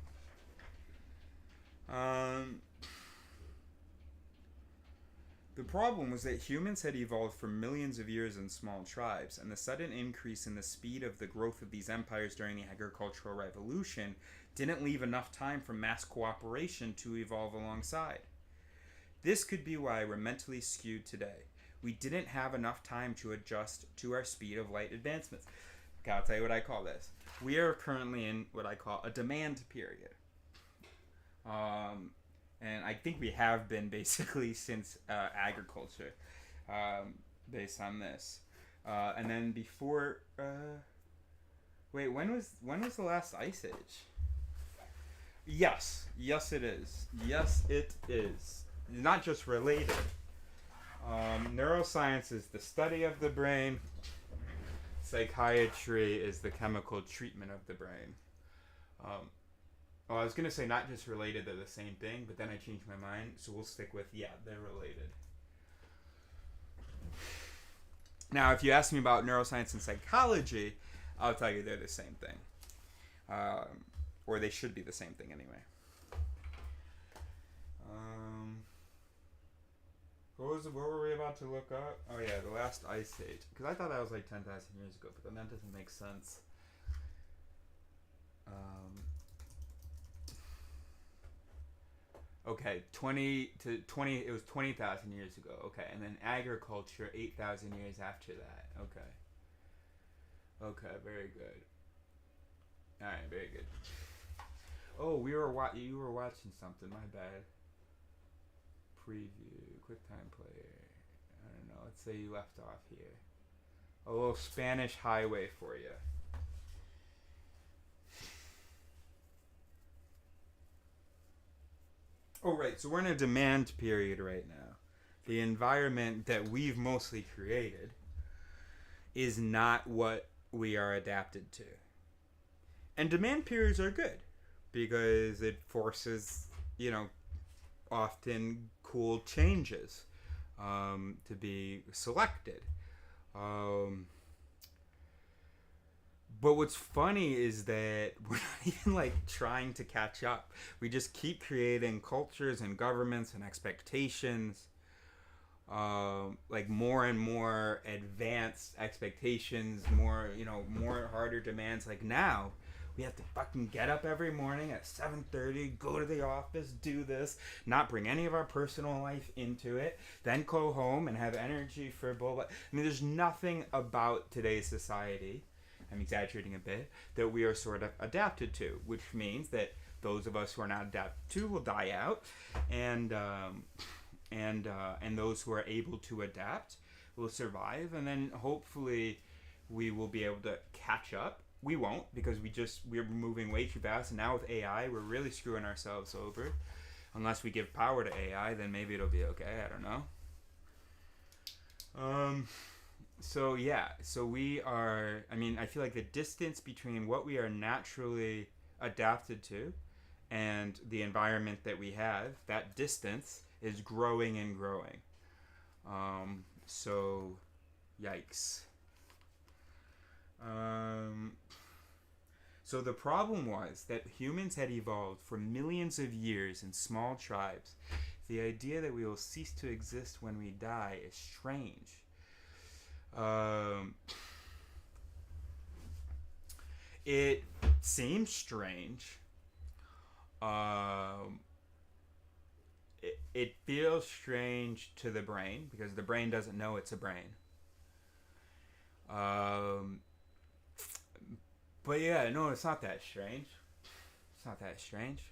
The problem was that humans had evolved for millions of years in small tribes, and the sudden increase in the speed of the growth of these empires during the agricultural revolution didn't leave enough time for mass cooperation to evolve alongside. This could be why we're mentally skewed today. We didn't have enough time to adjust to our speed of light advancements. Okay, I'll tell you what I call this. We are currently in what I call a demand period. And I think we have been basically since agriculture, based on this. And then before, wait, when was the last ice age? Yes it is. Yes it is. Not just related. Neuroscience is the study of the brain. Psychiatry is the chemical treatment of the brain. I was going to say not just related, they're the same thing, but then I changed my mind, so we'll stick with, yeah, they're related. Now, if you ask me about neuroscience and psychology, I'll tell you they're the same thing. Or they should be the same thing anyway. What were we about to look up? Oh yeah, the last ice age. Because I thought that was like 10,000 years ago, but then that doesn't make sense. Okay, 20 to 20, it was 20,000 years ago. Okay, and then agriculture 8,000 years after that. Okay, very good. All right, very good. Oh, you were watching something. My bad. Preview, QuickTime Player. I don't know. Let's say you left off here. A little Spanish highway for you. Oh, right. So we're in a demand period right now. the environment that we've mostly created is not what we are adapted to. And demand periods are good because it forces, often cool changes to be selected. But what's funny is that we're not even trying to catch up. We just keep creating cultures and governments and expectations, more and more advanced expectations, more harder demands. Like now, we have to fucking get up every morning at 7:30, go to the office, do this, not bring any of our personal life into it, then go home and have energy for blah, blah. I mean, there's nothing about today's society, I'm exaggerating a bit, that we are sort of adapted to, which means that those of us who are not adapted to will die out, and those who are able to adapt will survive, and then hopefully we will be able to catch up. We won't, because we're moving way too fast, and now with AI we're really screwing ourselves over. Unless we give power to AI, then maybe it'll be okay. I don't know. So we are, I feel like the distance between what we are naturally adapted to and the environment that we have, that distance is growing and growing. So yikes. So the problem was that humans had evolved for millions of years in small tribes. The idea that we will cease to exist when we die is strange. It seems strange. It feels strange to the brain because the brain doesn't know it's a brain. But yeah, no, it's not that strange. It's not that strange.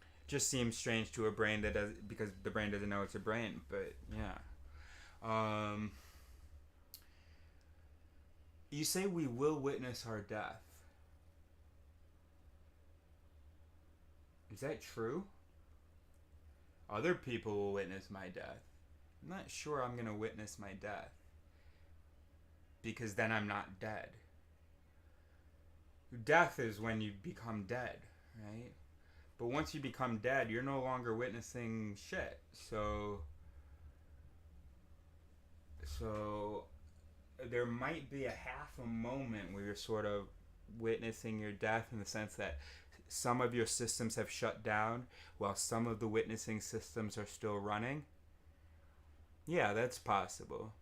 It just seems strange to a brain that does, because the brain doesn't know it's a brain. But yeah. You say we will witness our death. Is that true? Other people will witness my death. I'm not sure I'm going to witness my death, because then I'm not dead. Death is when you become dead, right? But once you become dead, you're no longer witnessing shit. So there might be a half a moment where you're sort of witnessing your death, in the sense that some of your systems have shut down while some of the witnessing systems are still running. Yeah, that's possible.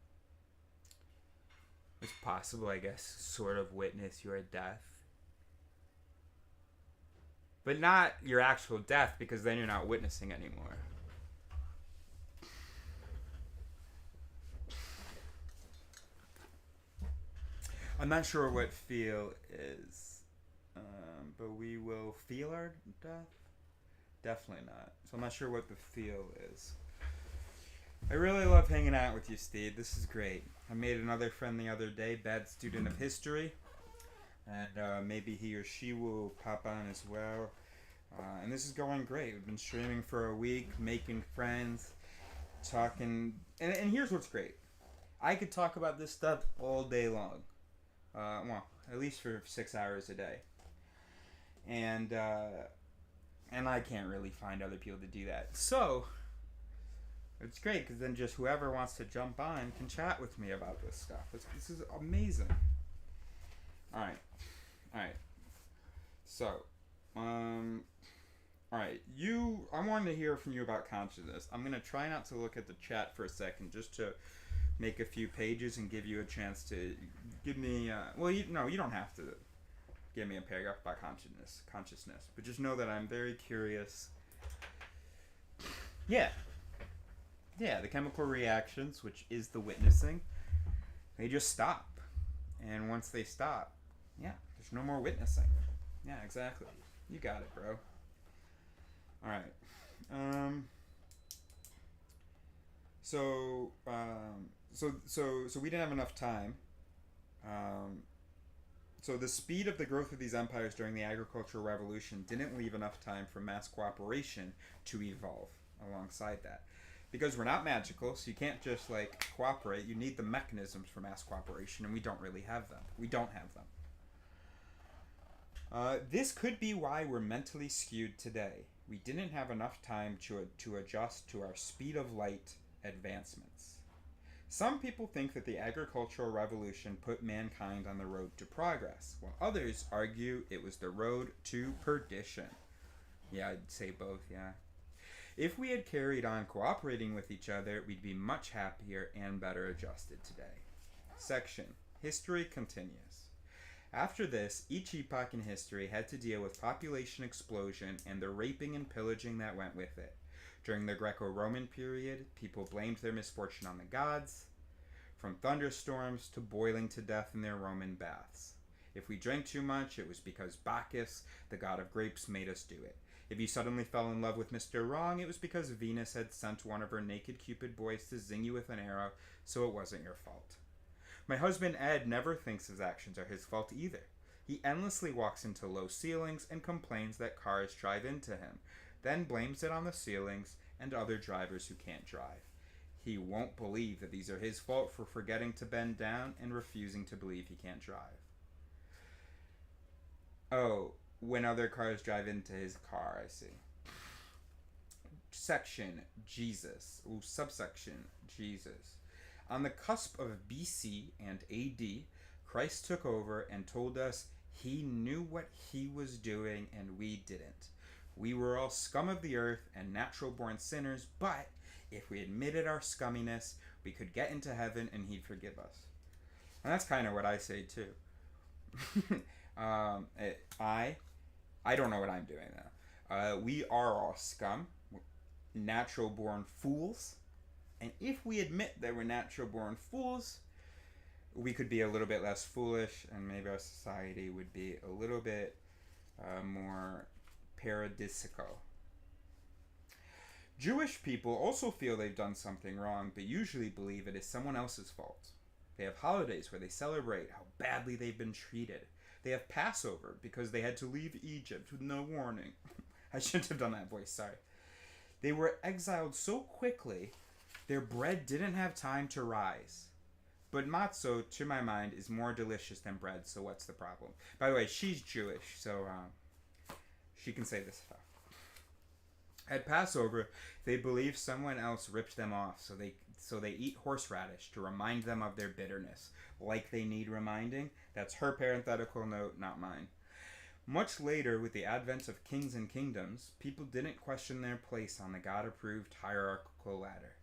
It's possible, I guess, sort of witness your death. But not your actual death, because then you're not witnessing anymore. I'm not sure what feel is, but we will feel our death? Definitely not. So I'm not sure what the feel is. I really love hanging out with you, Steve. This is great. I made another friend the other day, bad student of history, and maybe he or she will pop on as well. And this is going great. We've been streaming for a week, making friends, talking, and here's what's great. I could talk about this stuff all day long. Well, at least for 6 hours a day. And I can't really find other people to do that. So, it's great, because then just whoever wants to jump on can chat with me about this stuff. This is amazing. Alright. So, alright. I wanted to hear from you about consciousness. I'm going to try not to look at the chat for a second, just to make a few pages and give you a chance to give me, you don't have to give me a paragraph about consciousness, but just know that I'm very curious. Yeah, the chemical reactions, which is the witnessing, they just stop. And once they stop, there's no more witnessing. Yeah, exactly. You got it, bro. Alright. So we didn't have enough time. So the speed of the growth of these empires during the agricultural revolution didn't leave enough time for mass cooperation to evolve alongside that. Because we're not magical, so you can't just like cooperate. You need the mechanisms for mass cooperation, and we don't really have them. We don't have them. This could be why we're mentally skewed today. We didn't have enough time to adjust to our speed of light advancements. Some people think that the agricultural revolution put mankind on the road to progress, while others argue it was the road to perdition. Yeah, I'd say both, yeah. If we had carried on cooperating with each other, we'd be much happier and better adjusted today. Section. History continues. After this, each epoch in history had to deal with population explosion and the raping and pillaging that went with it. During the Greco-Roman period, people blamed their misfortune on the gods, from thunderstorms to boiling to death in their Roman baths. If we drank too much, it was because Bacchus, the god of grapes, made us do it. If you suddenly fell in love with Mr. Wrong, it was because Venus had sent one of her naked Cupid boys to zing you with an arrow, so it wasn't your fault. My husband Ed never thinks his actions are his fault either. He endlessly walks into low ceilings and complains that cars drive into him, then blames it on the ceilings and other drivers who can't drive. He won't believe that these are his fault for forgetting to bend down and refusing to believe he can't drive. Oh, when other cars drive into his car, I see. Section, Jesus. Ooh, subsection, Jesus. On the cusp of BC and AD, Christ took over and told us he knew what he was doing and we didn't. We were all scum of the earth and natural-born sinners, but if we admitted our scumminess, we could get into heaven and he'd forgive us. And that's kind of what I say too. I don't know what I'm doing now. We are all scum, natural-born fools, and if we admit that we're natural-born fools, we could be a little bit less foolish, and maybe our society would be a little bit more paradisical. Jewish people also feel they've done something wrong, but usually believe it is someone else's fault. They have holidays where they celebrate how badly they've been treated. They have Passover because they had to leave Egypt with no warning. I shouldn't have done that voice, sorry. They were exiled so quickly, their bread didn't have time to rise. But matzo, to my mind, is more delicious than bread, so what's the problem? By the way, she's Jewish, so she can say this stuff. At Passover, they believe someone else ripped them off, so they eat horseradish to remind them of their bitterness. Like they need reminding. That's her parenthetical note, not mine. Much later, with the advent of kings and kingdoms, people didn't question their place on the God-approved hierarchical ladder.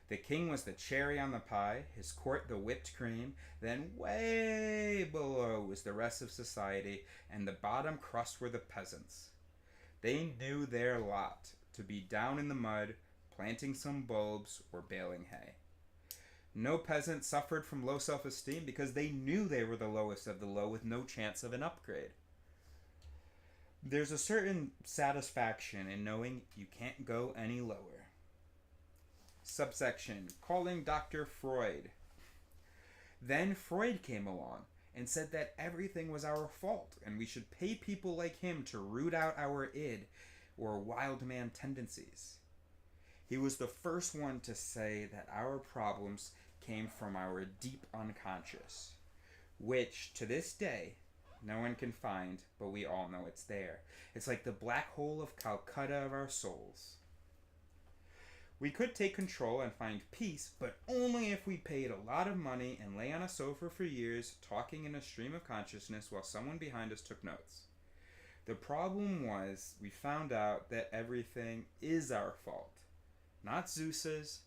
The king was the cherry on the pie, his court the whipped cream, then way below was the rest of society, and the bottom crust were the peasants. They knew their lot, to be down in the mud, planting some bulbs, or baling hay. No peasant suffered from low self-esteem because they knew they were the lowest of the low with no chance of an upgrade. There's a certain satisfaction in knowing you can't go any lower. Subsection, calling Dr. Freud. Then Freud came along and said that everything was our fault and we should pay people like him to root out our id or wild man tendencies. He was the first one to say that our problems came from our deep unconscious, which to this day no one can find, but we all know it's there. It's like the black hole of Calcutta of our souls. We could take control and find peace, but only if we paid a lot of money and lay on a sofa for years, talking in a stream of consciousness while someone behind us took notes. The problem was, we found out that everything is our fault. Not Zeus's,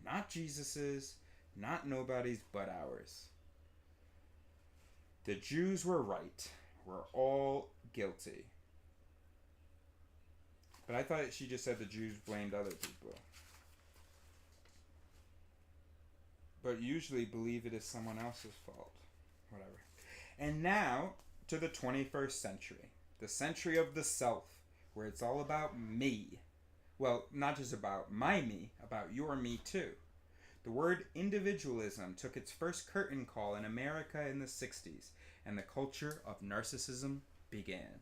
not Jesus's, not nobody's but ours. The Jews were right. We're all guilty. But I thought she just said the Jews blamed other people. But usually believe it is someone else's fault. Whatever. And now to the 21st century. The century of the self, where it's all about me. Well, not just about my me, about your me too. The word individualism took its first curtain call in America in the 60s, and the culture of narcissism began.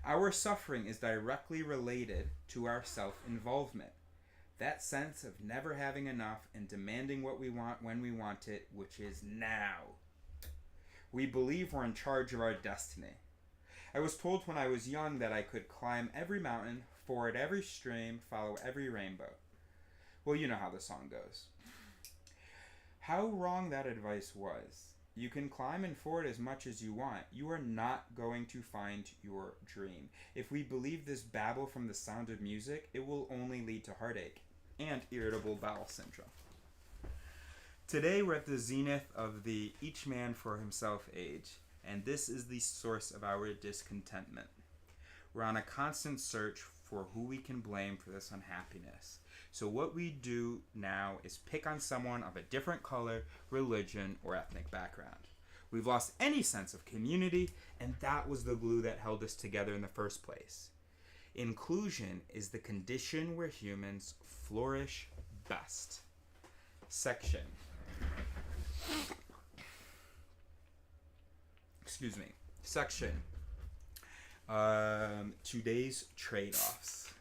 Our suffering is directly related to our self-involvement. That sense of never having enough and demanding what we want when we want it, which is now. We believe we're in charge of our destiny. I was told when I was young that I could climb every mountain, ford every stream, follow every rainbow. Well, you know how the song goes. How wrong that advice was. You can climb and ford as much as you want. You are not going to find your dream. If we believe this babble from the sound of music, it will only lead to heartache and irritable bowel syndrome. Today we're at the zenith of the each man for himself age, and this is the source of our discontentment. We're on a constant search for who we can blame for this unhappiness. So what we do now is pick on someone of a different color, religion, or ethnic background. We've lost any sense of community, and that was the glue that held us together in the first place. Inclusion is the condition where humans flourish best. Section. Section. Today's trade-offs.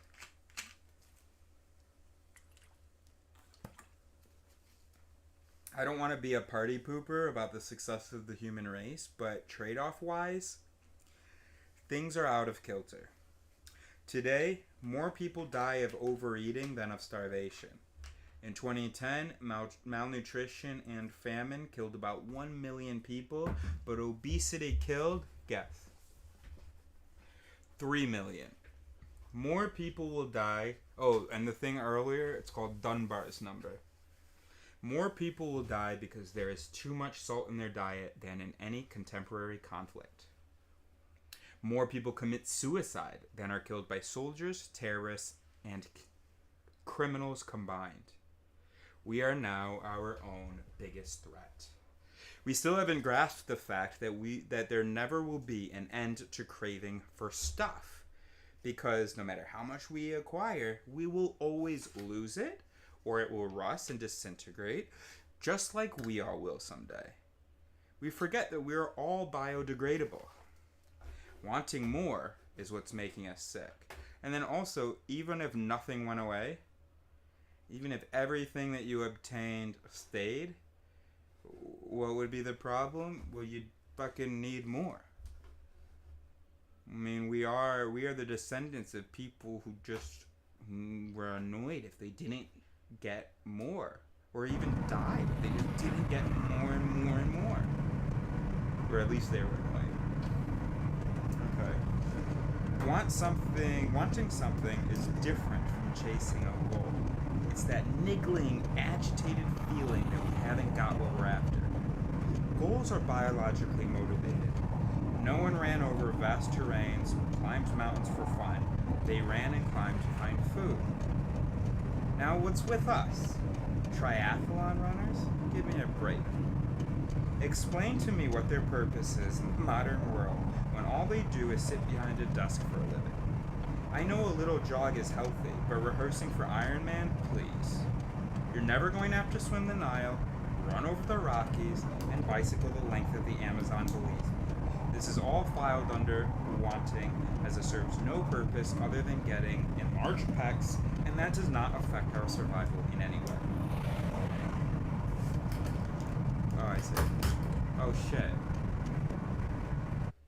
I don't want to be a party pooper about the success of the human race, but trade-off wise, things are out of kilter. Today, more people die of overeating than of starvation. In 2010, malnutrition and famine killed about 1 million people, but obesity killed, guess, 3 million. More people will die. Oh, and the thing earlier, it's called Dunbar's number. More people will die because there is too much salt in their diet than in any contemporary conflict. More people commit suicide than are killed by soldiers, terrorists, and criminals combined. We are now our own biggest threat. We still haven't grasped the fact that there never will be an end to craving for stuff, because no matter how much we acquire, we will always lose it, or it will rust and disintegrate, just like we all will someday. We forget that we are all biodegradable. Wanting more is what's making us sick. And then also, even if nothing went away, even if everything that you obtained stayed, what would be the problem? Well, you'd fucking need more. I mean, we are the descendants of people who just were annoyed if they didn't get more, or even died if they just didn't get more and more and more, or at least they were annoyed. Okay. Wanting something is different from chasing a goal. It's that niggling, agitated feeling that we haven't got what we're after. Goals are biologically motivated. No one ran over vast terrains or climbed mountains for fun. They ran and climbed to find food. Now, what's with us? Triathlon runners? Give me a break. Explain to me what their purpose is in the modern world when all they do is sit behind a desk for a living. I know a little jog is healthy, but rehearsing for Ironman, please. You're never going to have to swim the Nile, run over the Rockies, and bicycle the length of the Amazon, believe me. This is all filed under wanting, as it serves no purpose other than getting enlarged pecs, and that does not affect our survival in any way. Oh, I see. Oh, shit.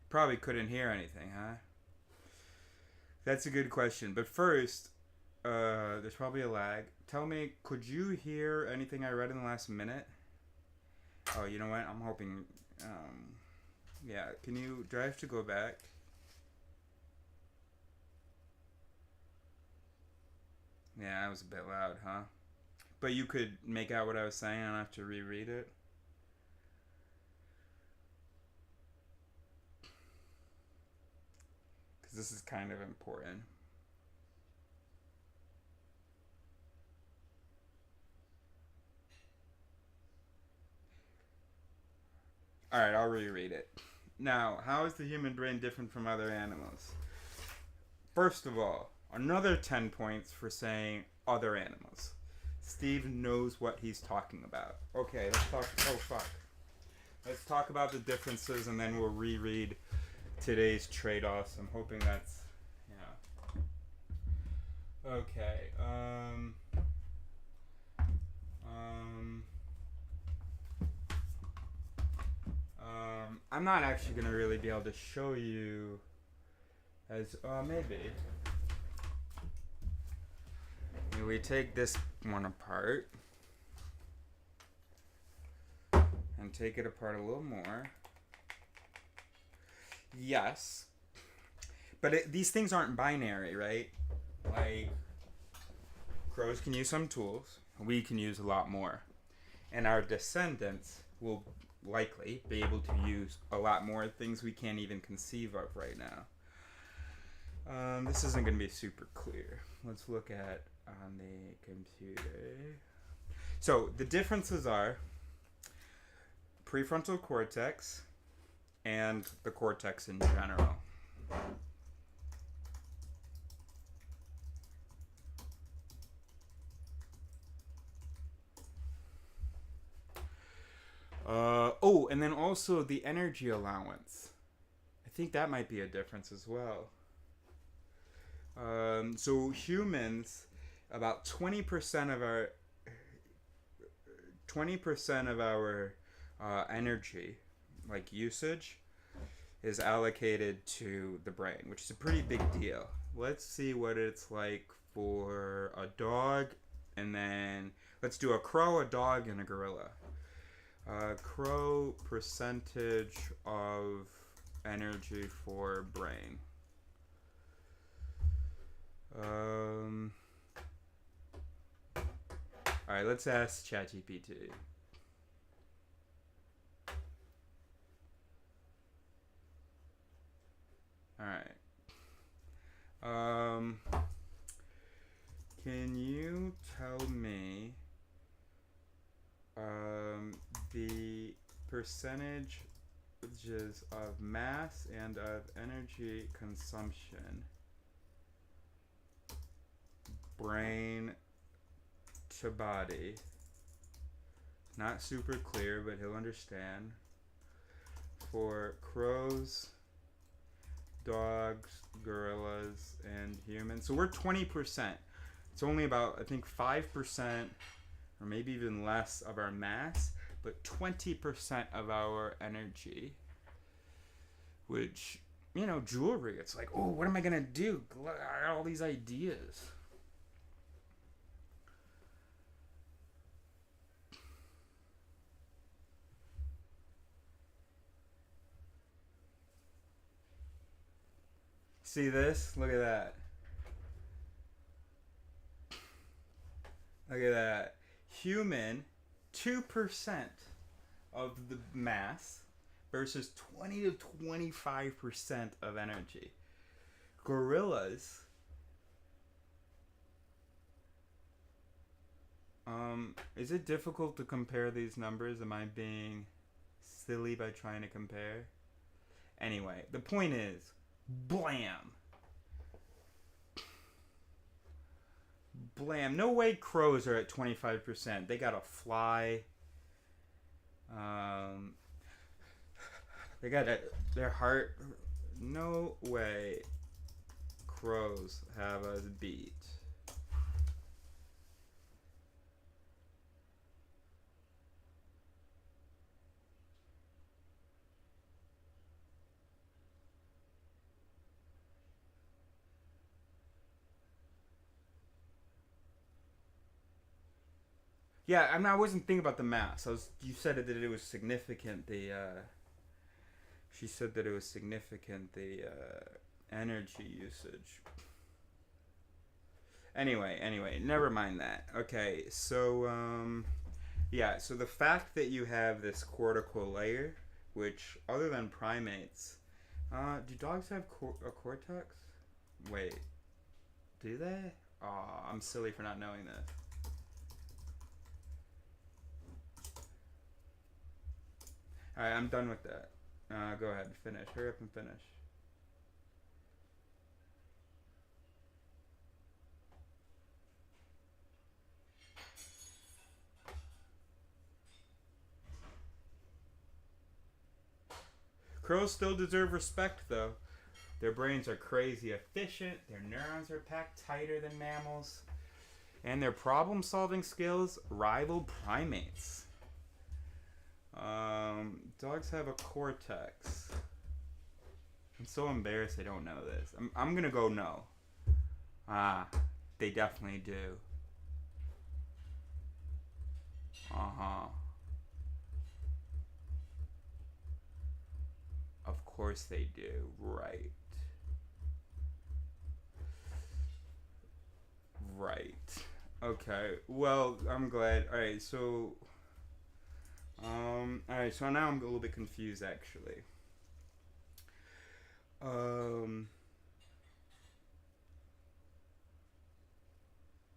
Probably couldn't hear anything, huh? That's a good question. But first, there's probably a lag. Tell me, could you hear anything I read in the last minute? Oh, you know what? I'm hoping... yeah, do I have to go back? Yeah, that was a bit loud, huh? But you could make out what I was saying, I don't have to reread it? Because this is kind of important. Alright, I'll reread it. Now, how is the human brain different from other animals? First of all, another 10 points for saying other animals. Steve knows what he's talking about. Okay, let's talk... Oh, fuck. Let's talk about the differences, and then we'll reread today's trade-offs. I'm hoping that's... Yeah. Okay, I'm not actually going to really be able to show you as, maybe. We take this one apart and take it apart a little more. Yes. But these things aren't binary, right? Like, crows can use some tools. We can use a lot more. And our descendants will likely be able to use a lot more things we can't even conceive of right now. This isn't going to be super clear. Let's look at on the computer. So the differences are prefrontal cortex and the cortex in general. Oh, and then also the energy allowance. I think that might be a difference as well. So humans, about 20% of our energy, like usage, is allocated to the brain, which is a pretty big deal. Let's see what it's like for a dog, and then let's do a crow, a dog, and a gorilla. Crow percentage of energy for brain. Alright, let's ask ChatGPT. Alright. Can you tell me the percentages of mass and of energy consumption, brain to body? Not super clear, but he'll understand. For crows, dogs, gorillas, and humans. So we're 20%. It's only about, I think, 5% or maybe even less of our mass, but 20% of our energy. Which, you know, jewelry, it's like, oh, what am I gonna do? I got all these ideas. See this? Look at that. Look at that. Human, 2% of the mass versus 20 to 25% of energy. Gorillas, is it difficult to compare these numbers? Am I being silly by trying to compare? Anyway, the point is, blam. Blam. No way crows are at 25%. They gotta fly. They got their heart. No way crows have us beat. Yeah, I mean, I wasn't thinking about the mass. You said that it was significant. She said that it was significant. The energy usage. Anyway, never mind that. Okay, so yeah, so the fact that you have this cortical layer, which other than primates, do dogs have a cortex? Wait, do they? Oh, I'm silly for not knowing this. Alright, I'm done with that. Go ahead, finish. Hurry up and finish. Crows still deserve respect, though. Their brains are crazy efficient. Their neurons are packed tighter than mammals. And their problem-solving skills rival primates. Dogs have a cortex. I'm so embarrassed I don't know this. I'm gonna go no. They definitely do. Of course they do, right. Right. Okay, well, I'm glad. Alright, so... alright, so now I'm a little bit confused, actually.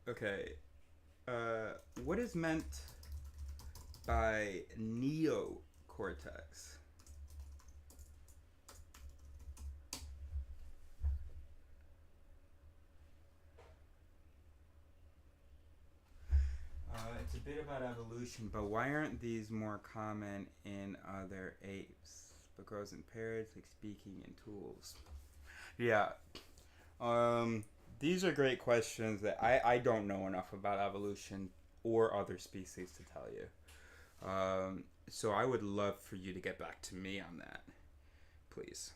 Okay. What is meant by neocortex? It's a bit about evolution, but why aren't these more common in other apes? Because in parrots, like speaking in tools. Yeah. These are great questions that I don't know enough about evolution or other species to tell you. So I would love for you to get back to me on that, please.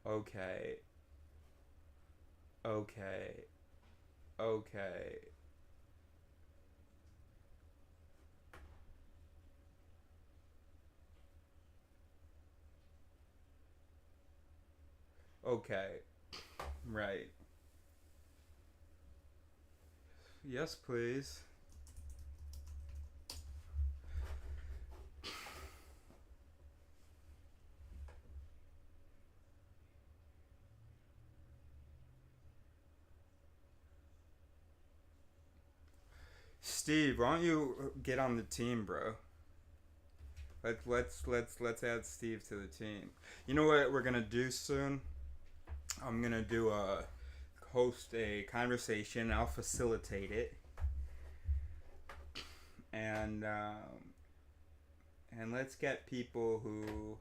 Okay. Okay. Right. Yes, please. Steve, why don't you get on the team, bro? Let's add Steve to the team. You know what we're gonna do soon? I'm gonna host a conversation. I'll facilitate it, and let's get people who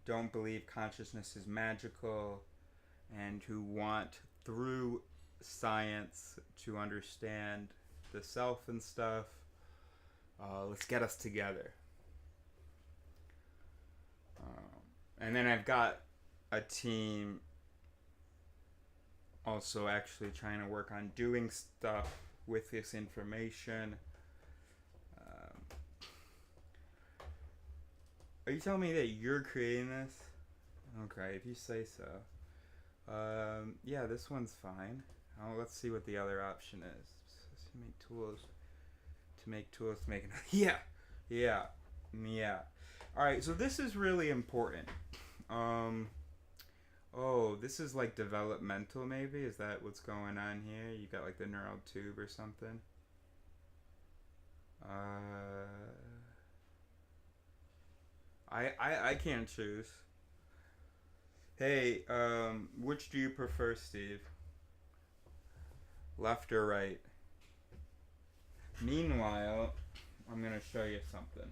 don't believe consciousness is magical, and who want through science to understand the self and stuff. Let's get us together. And then I've got a team also actually trying to work on doing stuff with this information. Are you telling me that you're creating this? Okay, if you say so. Yeah, this one's fine. Let's see what the other option is. To make tools. Yeah. Alright, so this is really important. Oh, this is like developmental maybe? Is that what's going on here? You got like the neural tube or something? I can't choose. Hey, which do you prefer, Steve? Left or right? Meanwhile, I'm gonna show you something.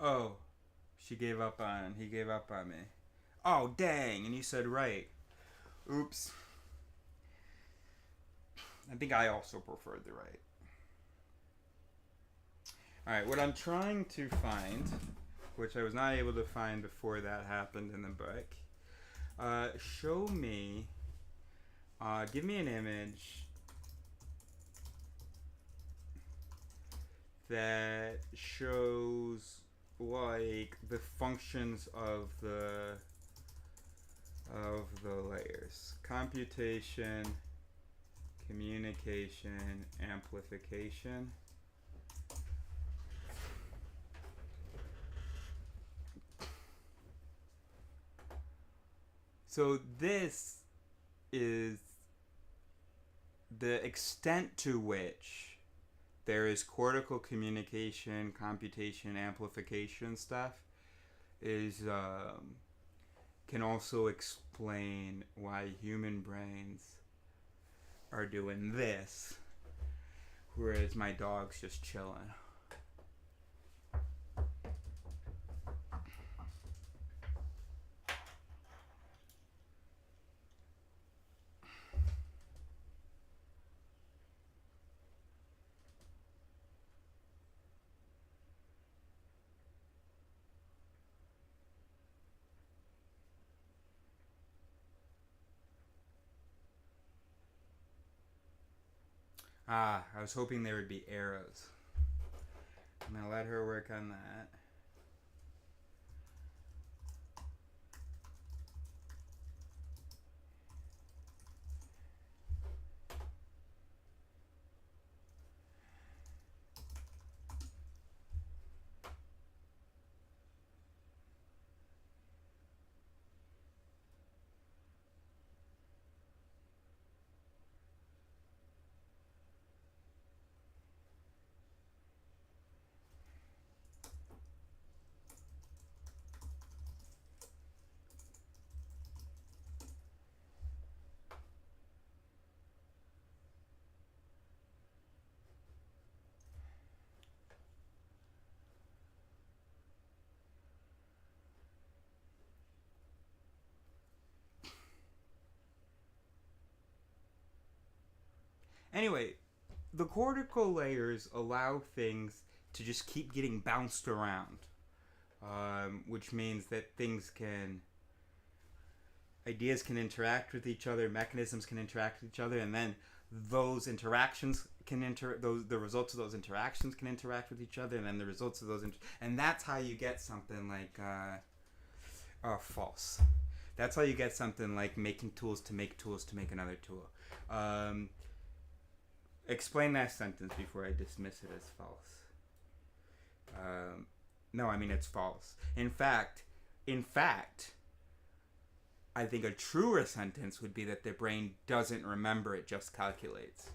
Oh, he gave up on me. Oh, dang, and you said right. Oops. I think I also preferred the right. Alright, what I'm trying to find, which I was not able to find before that happened in the book, show me, give me an image that shows like the functions of the layers: computation, communication, amplification. So this is the extent to which there is cortical communication, computation, amplification stuff is can also explain why human brains are doing this, whereas my dog's just chilling. Ah, I was hoping there would be arrows. I'm gonna let her work on that. Anyway, the cortical layers allow things to just keep getting bounced around, which means that ideas can interact with each other, mechanisms can interact with each other, and then those interactions can the results of those interactions can interact with each other, and then the results of those and that's how you get something like false. That's how you get something like making tools to make another tool. Explain that sentence before I dismiss it as false. No, I mean it's false. In fact, I think a truer sentence would be that the brain doesn't remember, it just calculates.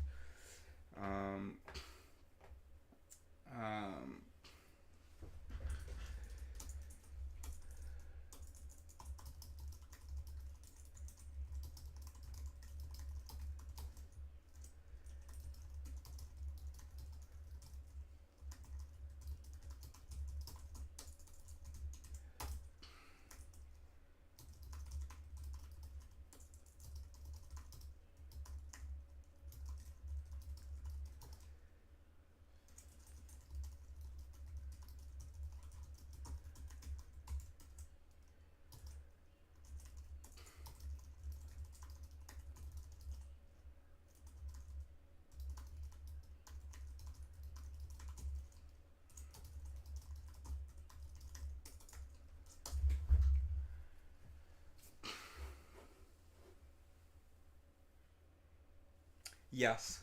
Yes,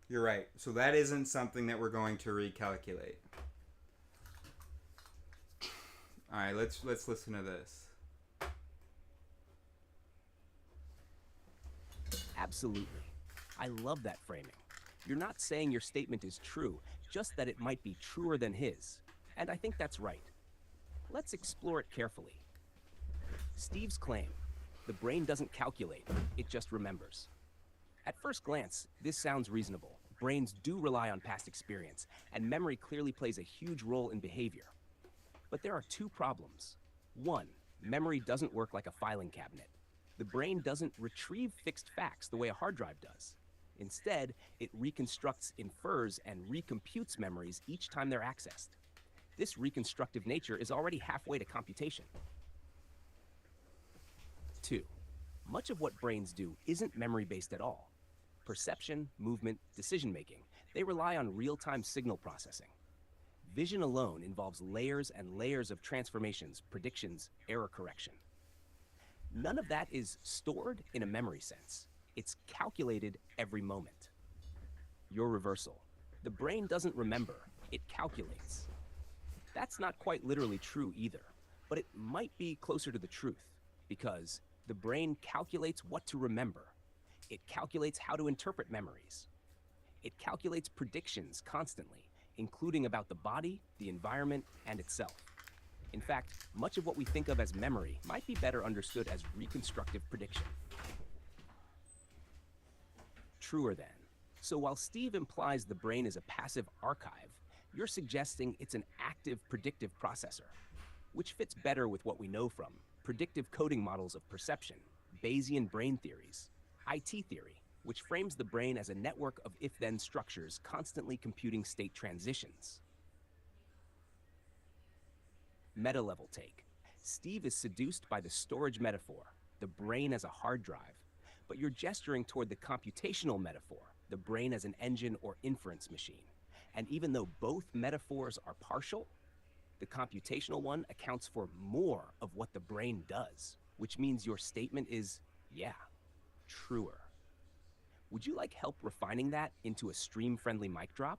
you're right. So that isn't something that we're going to recalculate. All right, let's listen to this. Absolutely. I love that framing. You're not saying your statement is true, just that it might be truer than his. And I think that's right. Let's explore it carefully. Steve's claim, the brain doesn't calculate, it just remembers. At first glance, this sounds reasonable. Brains do rely on past experience, and memory clearly plays a huge role in behavior. But there are two problems. One, memory doesn't work like a filing cabinet. The brain doesn't retrieve fixed facts the way a hard drive does. Instead, it reconstructs, infers, and recomputes memories each time they're accessed. This reconstructive nature is already halfway to computation. Two, much of what brains do isn't memory-based at all. Perception, movement, decision making, they rely on real-time signal processing. Vision alone involves layers and layers of transformations, predictions, error correction. None of that is stored in a memory sense. It's calculated every moment. Your reversal. The brain doesn't remember, it calculates. That's not quite literally true either, but it might be closer to the truth, because the brain calculates what to remember. It calculates how to interpret memories. It calculates predictions constantly, including about the body, the environment, and itself. In fact, much of what we think of as memory might be better understood as reconstructive prediction. Truer then. So while Steve implies the brain is a passive archive, you're suggesting it's an active predictive processor, which fits better with what we know from predictive coding models of perception, Bayesian brain theories, IT theory, which frames the brain as a network of if-then structures constantly computing state transitions. Meta-level take. Steve is seduced by the storage metaphor, the brain as a hard drive, but you're gesturing toward the computational metaphor, the brain as an engine or inference machine. And even though both metaphors are partial, the computational one accounts for more of what the brain does, which means your statement is, yeah, truer. Would you like help refining that into a stream-friendly mic drop?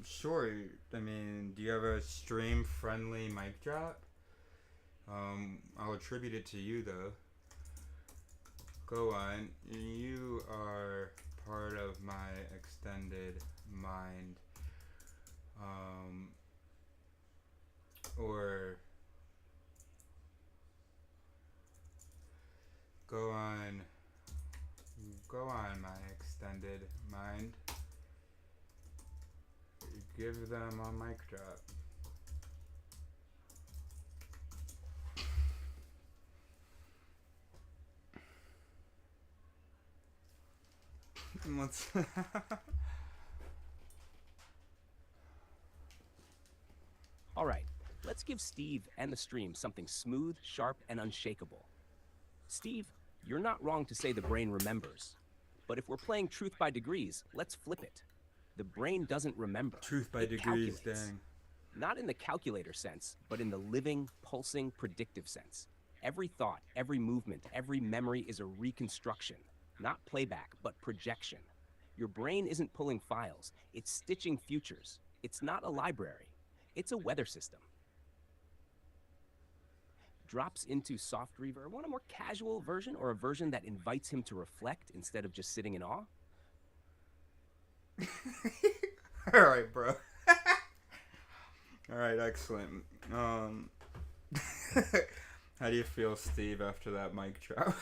Sure. I mean, do you have a stream-friendly mic drop? I'll attribute it to you, though. Go on. You are part of my extended mind. Or go on, my extended mind. Give them a mic drop. Let's All right, let's give Steve and the stream something smooth, sharp, and unshakable. Steve, you're not wrong to say the brain remembers. But if we're playing truth by degrees, let's flip it. The brain doesn't remember. Truth by It degrees, calculates. dang. Not in the calculator sense, but in the living, pulsing, predictive sense. Every thought, every movement, every memory is a reconstruction. Not playback, but projection. Your brain isn't pulling files, it's stitching futures. It's not a library, it's a weather system. Drops into soft reverb. Want a more casual version or a version that invites him to reflect instead of just sitting in awe? Alright, bro. Alright, excellent. How do you feel, Steve, after that mic drop?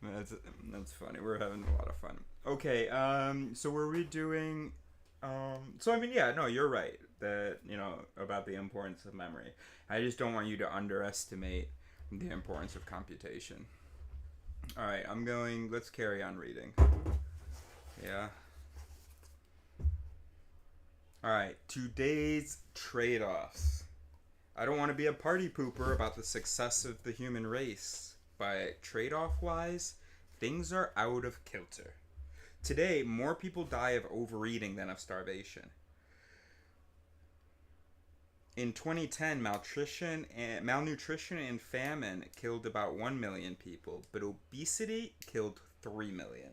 That's funny. We're having a lot of fun. Okay, so were we doing... so, I mean, yeah, no, you're right. That, you know, about the importance of memory. I just don't want you to underestimate the importance of computation. Alright, let's carry on reading. Yeah. Alright, today's trade-offs. I don't want to be a party pooper about the success of the human race, but trade-off wise, things are out of kilter. Today, more people die of overeating than of starvation. In 2010, malnutrition and famine killed about 1 million people, but obesity killed 3 million.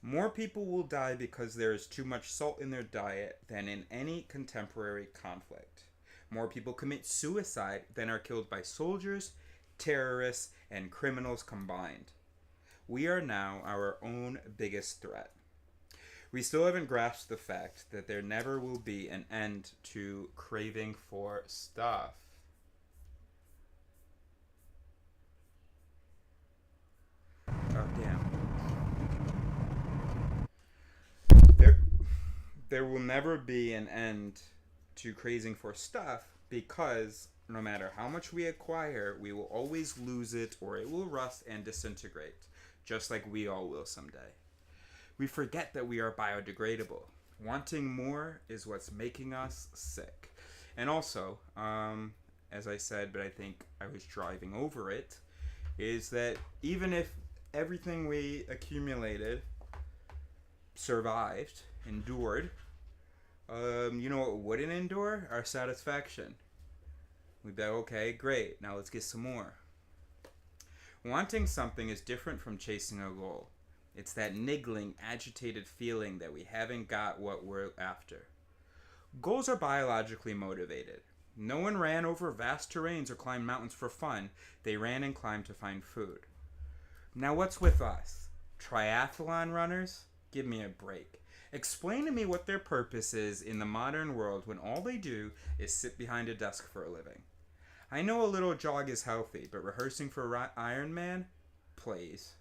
More people will die because there is too much salt in their diet than in any contemporary conflict. More people commit suicide than are killed by soldiers, terrorists, and criminals combined. We are now our own biggest threat. We still haven't grasped the fact that there never will be an end to craving for stuff. there will never be an end to crazing for stuff, because no matter how much we acquire, we will always lose it, or it will rust and disintegrate, just like we all will someday. We forget that we are biodegradable. Wanting more is what's making us sick. And also, as I said, but I think I was driving over it, is that even if everything we accumulated survived, endured, you know what wouldn't endure? Our satisfaction. We'd be like, okay, great, now let's get some more. Wanting something is different from chasing a goal. It's that niggling, agitated feeling that we haven't got what we're after. Goals are biologically motivated. No one ran over vast terrains or climbed mountains for fun. They ran and climbed to find food. Now what's with us? Triathlon runners? Give me a break. Explain to me what their purpose is in the modern world when all they do is sit behind a desk for a living. I know a little jog is healthy, but rehearsing for Ironman? Please.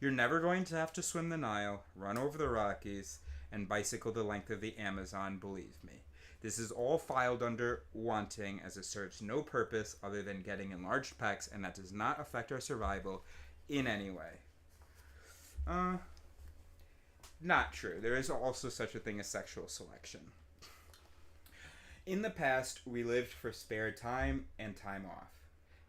You're never going to have to swim the Nile, run over the Rockies, and bicycle the length of the Amazon, believe me. This is all filed under wanting, as it serves no purpose other than getting enlarged pecs, and that does not affect our survival in any way. Not true. There is also such a thing as sexual selection. In the past, we lived for spare time and time off.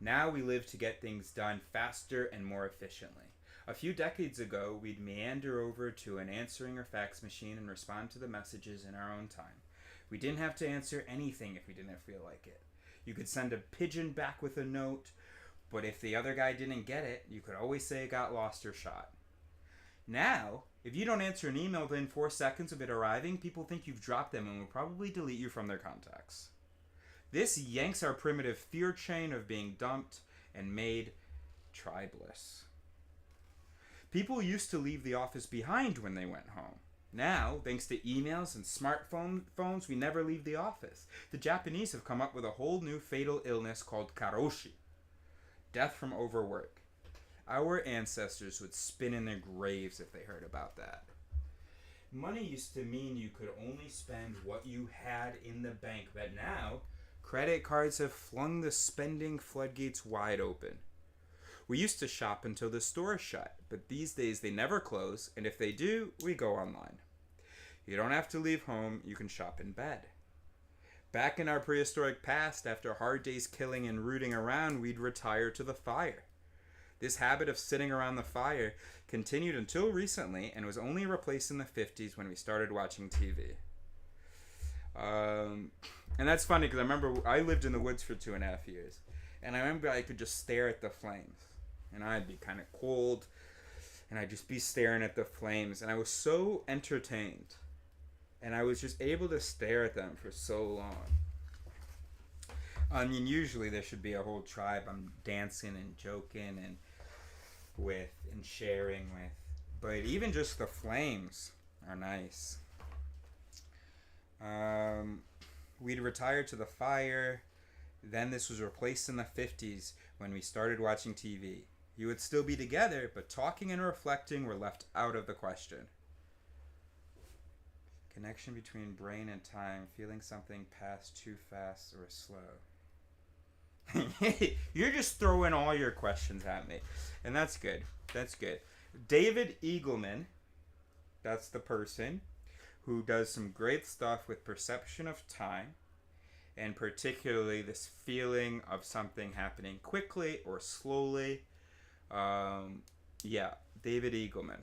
Now we live to get things done faster and more efficiently. A few decades ago, we'd meander over to an answering or fax machine and respond to the messages in our own time. We didn't have to answer anything if we didn't feel like it. You could send a pigeon back with a note, but if the other guy didn't get it, you could always say it got lost or shot. Now, if you don't answer an email within 4 seconds of it arriving, people think you've dropped them and will probably delete you from their contacts. This yanks our primitive fear chain of being dumped and made tribeless. People used to leave the office behind when they went home. Now, thanks to emails and smartphones, we never leave the office. The Japanese have come up with a whole new fatal illness called karoshi, death from overwork. Our ancestors would spin in their graves if they heard about that. Money used to mean you could only spend what you had in the bank, but now, credit cards have flung the spending floodgates wide open. We used to shop until the stores shut, but these days they never close, and if they do, we go online. You don't have to leave home, you can shop in bed. Back in our prehistoric past, after hard days killing and rooting around, we'd retire to the fire. This habit of sitting around the fire continued until recently and was only replaced in the 50s when we started watching TV. And that's funny because I remember I lived in the woods for 2.5 years, and I remember I could just stare at the flames, and I'd be kind of cold, and I'd just be staring at the flames, and I was so entertained, and I was just able to stare at them for so long. I mean, usually there should be a whole tribe I'm dancing and joking and sharing with, but even just the flames are nice. We'd retire to the fire. Then this was replaced in the 50s when we started watching TV. You would still be together, but talking and reflecting were left out of the question. Connection between brain and time, feeling something pass too fast or slow. You're just throwing all your questions at me. And that's good. That's good. David Eagleman, that's the person who does some great stuff with perception of time, and particularly this feeling of something happening quickly or slowly. David Eagleman.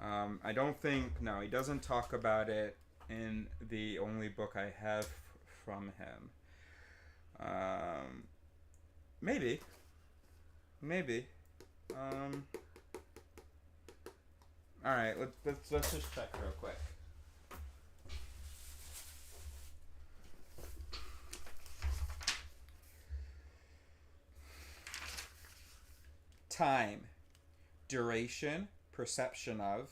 I don't think, no, he doesn't talk about it in the only book I have from him. Maybe. All right, let's just check real quick. Time, duration, perception of,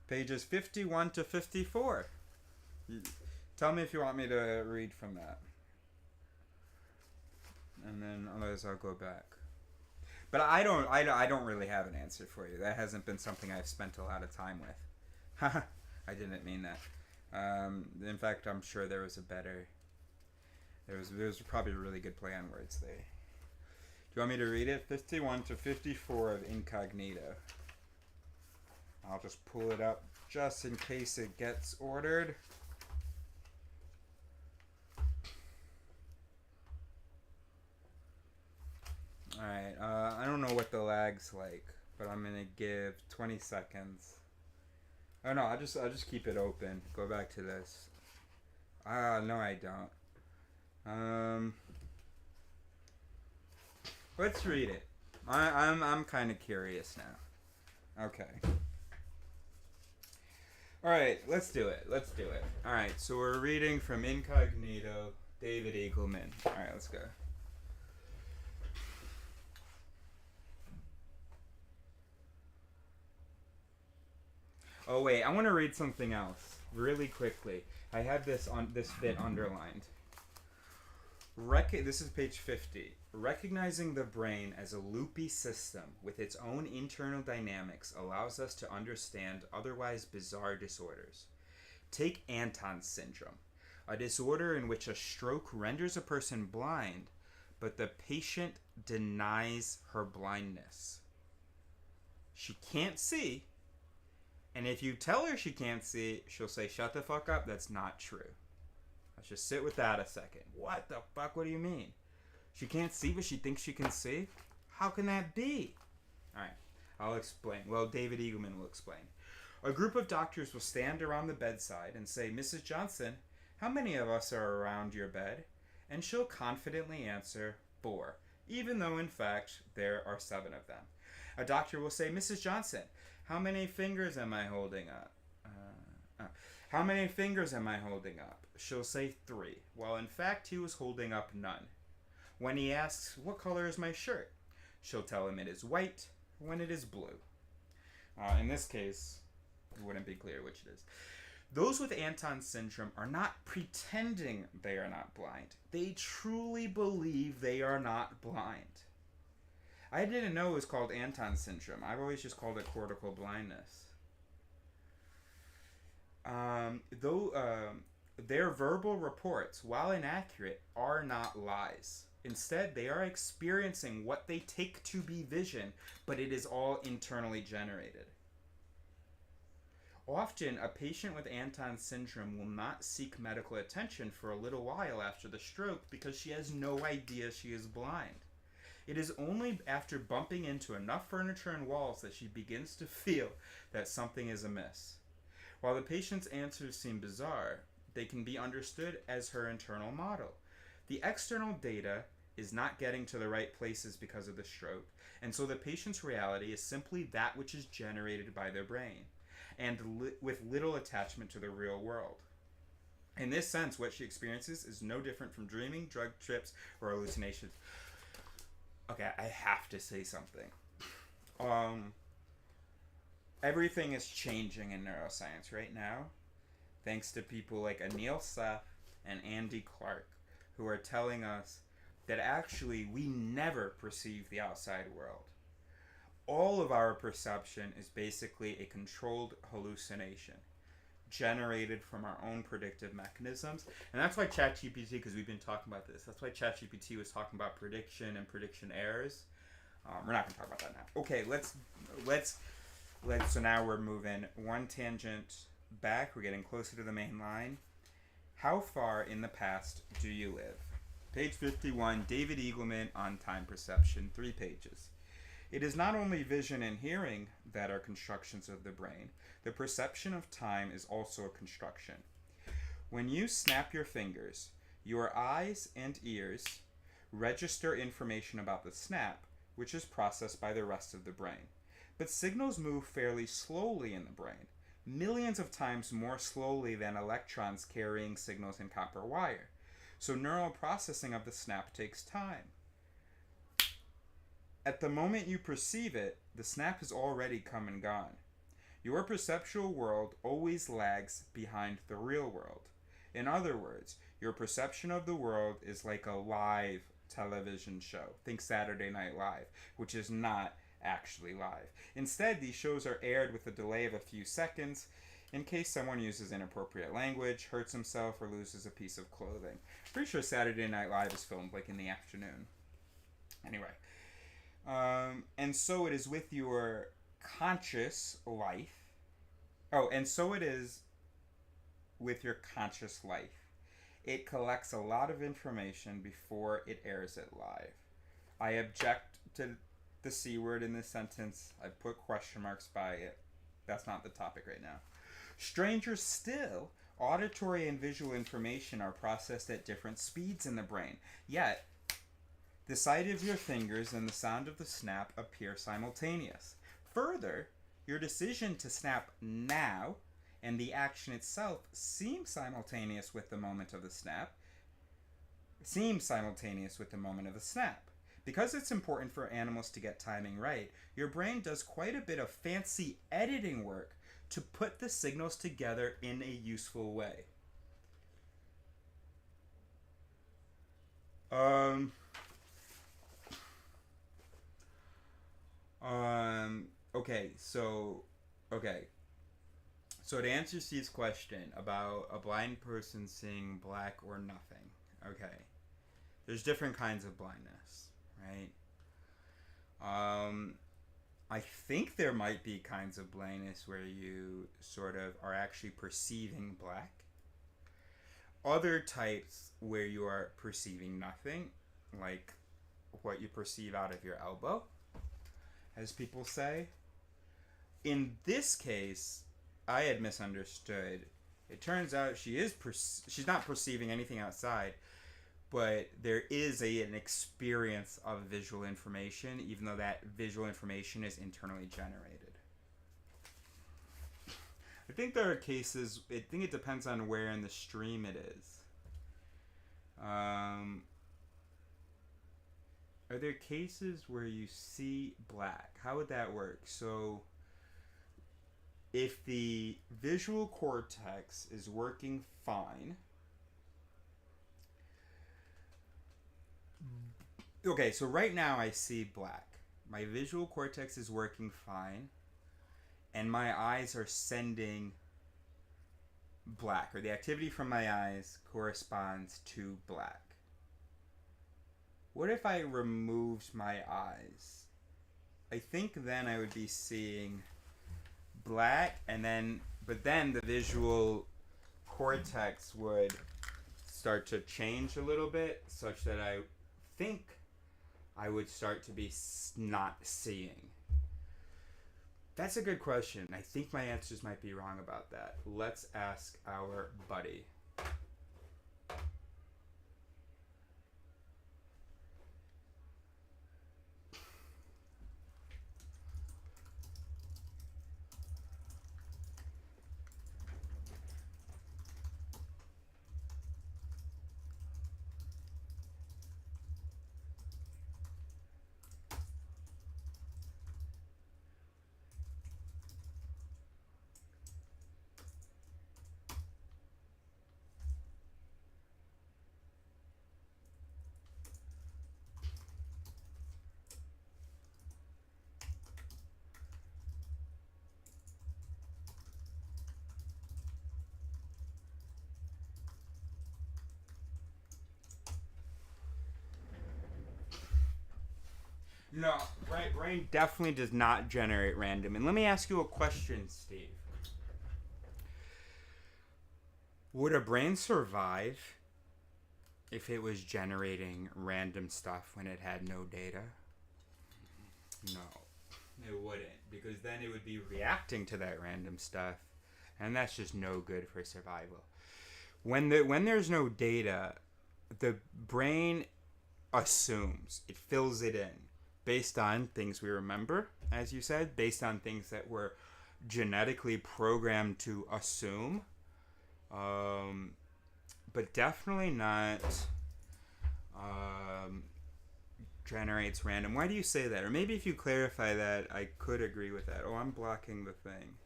pages 51 to 54. Tell me if you want me to read from that. And then otherwise I'll go back. But I don't really have an answer for you. That hasn't been something I've spent a lot of time with. I didn't mean that. In fact, I'm sure there was a better. There was probably a really good play on words there. Do you want me to read it? 51 to 54 of Incognito. I'll just pull it up just in case it gets ordered. Alright, I don't know what the lag's like, but I'm gonna give 20 seconds. Oh no, I'll just keep it open. Go back to this. No I don't. Let's read it. I'm kind of curious now. Okay. Alright, let's do it. Alright, so we're reading from Incognito, David Eagleman. Alright, let's go. Oh wait, I want to read something else really quickly. I had this bit underlined. This is page 50. Recognizing the brain as a loopy system with its own internal dynamics allows us to understand otherwise bizarre disorders. Take Anton's syndrome, a disorder in which a stroke renders a person blind, but the patient denies her blindness. She can't see, and if you tell her she can't see, she'll say, "Shut the fuck up, that's not true." Let's just sit with that a second. What the fuck? What do you mean? She can't see, but she thinks she can see? How can that be? Alright, I'll explain. Well, David Eagleman will explain. A group of doctors will stand around the bedside and say, "Mrs. Johnson, how many of us are around your bed?" And she'll confidently answer, 4, even though in fact there are 7 of them. A doctor will say, "Mrs. Johnson, how many fingers am I holding up?" How many fingers am I holding up? She'll say 3, while in fact he was holding up none. When he asks, "What color is my shirt?" she'll tell him it is white when it is blue. In this case, it wouldn't be clear which it is. Those with Anton's syndrome are not pretending they are not blind. They truly believe they are not blind. I didn't know it was called Anton's syndrome. I've always just called it cortical blindness. Their verbal reports, while inaccurate, are not lies. Instead, they are experiencing what they take to be vision, but it is all internally generated. Often, a patient with Anton's syndrome will not seek medical attention for a little while after the stroke because she has no idea she is blind. It is only after bumping into enough furniture and walls that she begins to feel that something is amiss. While the patient's answers seem bizarre, they can be understood as her internal model. The external data is not getting to the right places because of the stroke, and so the patient's reality is simply that which is generated by their brain, and with little attachment to the real world. In this sense, what she experiences is no different from dreaming, drug trips, or hallucinations. Okay, I have to say something. Everything is changing in neuroscience right now, thanks to people like Anil Seth and Andy Clark, who are telling us that actually we never perceive the outside world. All of our perception is basically a controlled hallucination generated from our own predictive mechanisms. And that's why ChatGPT, because we've been talking about this, that's why ChatGPT was talking about prediction and prediction errors. We're not going to talk about that now. Okay, so now we're moving one tangent back. We're getting closer to the main line. How far in the past do you live? Page 51, David Eagleman on time perception, 3 pages. It is not only vision and hearing that are constructions of the brain. The perception of time is also a construction. When you snap your fingers, your eyes and ears register information about the snap, which is processed by the rest of the brain. But signals move fairly slowly in the brain, millions of times more slowly than electrons carrying signals in copper wire. So neural processing of the snap takes time. At the moment you perceive it, the snap has already come and gone. Your perceptual world always lags behind the real world. In other words, your perception of the world is like a live television show. Think Saturday Night Live, which is not actually live. Instead, these shows are aired with a delay of a few seconds. in case someone uses inappropriate language, hurts himself, or loses a piece of clothing. Pretty sure Saturday Night Live is filmed like in the afternoon. Anyway, and so it is with your conscious life. Oh, and so it is with your conscious life. It collects a lot of information before it airs it live. I object to the C word in this sentence. I put question marks by it. That's not the topic right now. Stranger still, auditory and visual information are processed at different speeds in the brain. Yet, the sight of your fingers and the sound of the snap appear simultaneous. Further, your decision to snap now and the action itself seem simultaneous with the moment of the snap. Because it's important for animals to get timing right, your brain does quite a bit of fancy editing work to put the signals together in a useful way. So to answer Steve's question about a blind person seeing black or nothing, okay, there's different kinds of blindness, right? I think there might be kinds of blindness where you sort of are actually perceiving black. Other types where you are perceiving nothing, like what you perceive out of your elbow, as people say. In this case, I had misunderstood. It turns out she's not perceiving anything outside, but there is an experience of visual information, even though that visual information is internally generated. I think there are cases, I think it depends on where in the stream it is. Are there cases where you see black? How would that work? So, if the visual cortex is working fine, okay, so right now I see black. My visual cortex is working fine, and my eyes are sending black, or the activity from my eyes corresponds to black. What if I removed my eyes? I think then I would be seeing black, but then the visual cortex would start to change a little bit, such that I think I would start to be not seeing. That's a good question. I think my answers might be wrong about that. Let's ask our buddy. No, brain definitely does not generate random. And let me ask you a question, Steve. Would a brain survive if it was generating random stuff when it had no data? No, it wouldn't, because then it would be reacting to that random stuff, and that's just no good for survival. When there's no data, the brain assumes, it fills it in based on things we remember, as you said, based on things that were genetically programmed to assume, but definitely not generates random. Why do you say that? Or maybe if you clarify that, I could agree with that. Oh, I'm blocking the thing.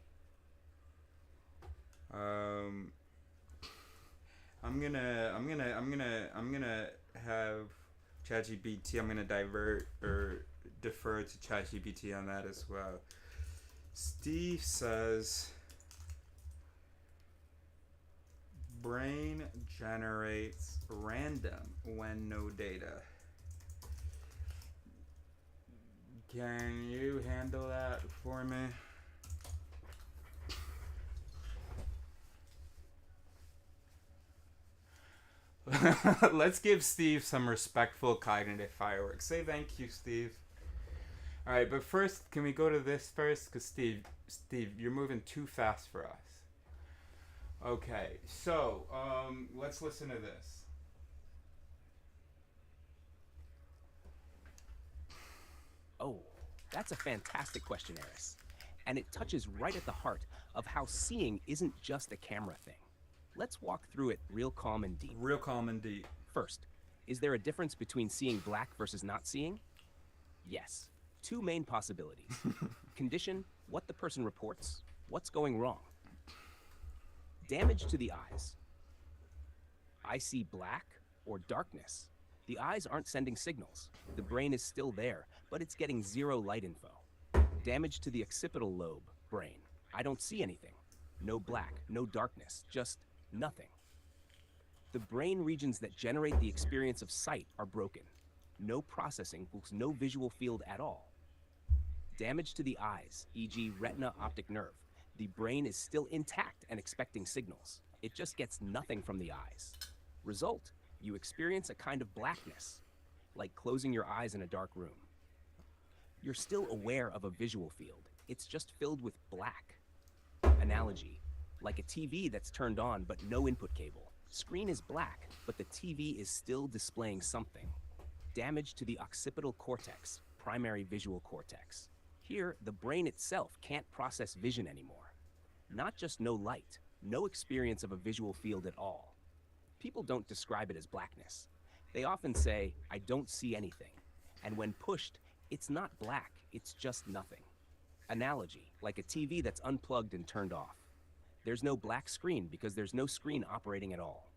I'm gonna have ChatGPT. I'm gonna defer to ChatGPT on that as well. Steve says, brain generates random when no data. Can you handle that for me? Let's give Steve some respectful cognitive fireworks. Say thank you, Steve. Alright, but first, can we go to this first? Because Steve, you're moving too fast for us. Okay, so, let's listen to this. Oh, that's a fantastic question, Eris. And it touches right at the heart of how seeing isn't just a camera thing. Let's walk through it real calm and deep. Real calm and deep. First, is there a difference between seeing black versus not seeing? Yes. Two main possibilities. Condition, what the person reports, what's going wrong. Damage to the eyes. I see black or darkness. The eyes aren't sending signals. The brain is still there, but it's getting zero light info. Damage to the occipital lobe, brain. I don't see anything. No black, no darkness, just nothing. The brain regions that generate the experience of sight are broken. No processing equals no visual field at all. Damage to the eyes, e.g. retina optic nerve. The brain is still intact and expecting signals. It just gets nothing from the eyes. Result, you experience a kind of blackness, like closing your eyes in a dark room. You're still aware of a visual field. It's just filled with black. Analogy, like a TV that's turned on but no input cable. Screen is black, but the TV is still displaying something. Damage to the occipital cortex, primary visual cortex. Here, the brain itself can't process vision anymore. Not just no light, no experience of a visual field at all. People don't describe it as blackness. They often say, I don't see anything. And when pushed, it's not black, it's just nothing. Analogy, like a TV that's unplugged and turned off. There's no black screen because there's no screen operating at all.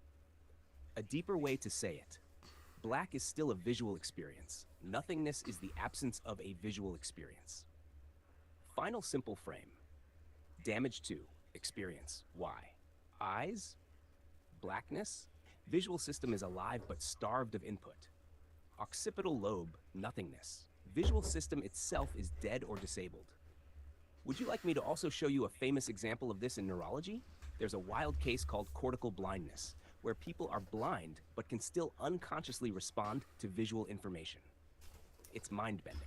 A deeper way to say it. Black is still a visual experience. Nothingness is the absence of a visual experience. Final simple frame. Damage to, experience, why? Eyes, blackness, visual system is alive but starved of input. Occipital lobe, nothingness. Visual system itself is dead or disabled. Would you like me to also show you a famous example of this in neurology? There's a wild case called cortical blindness, where people are blind but can still unconsciously respond to visual information. It's mind-bending.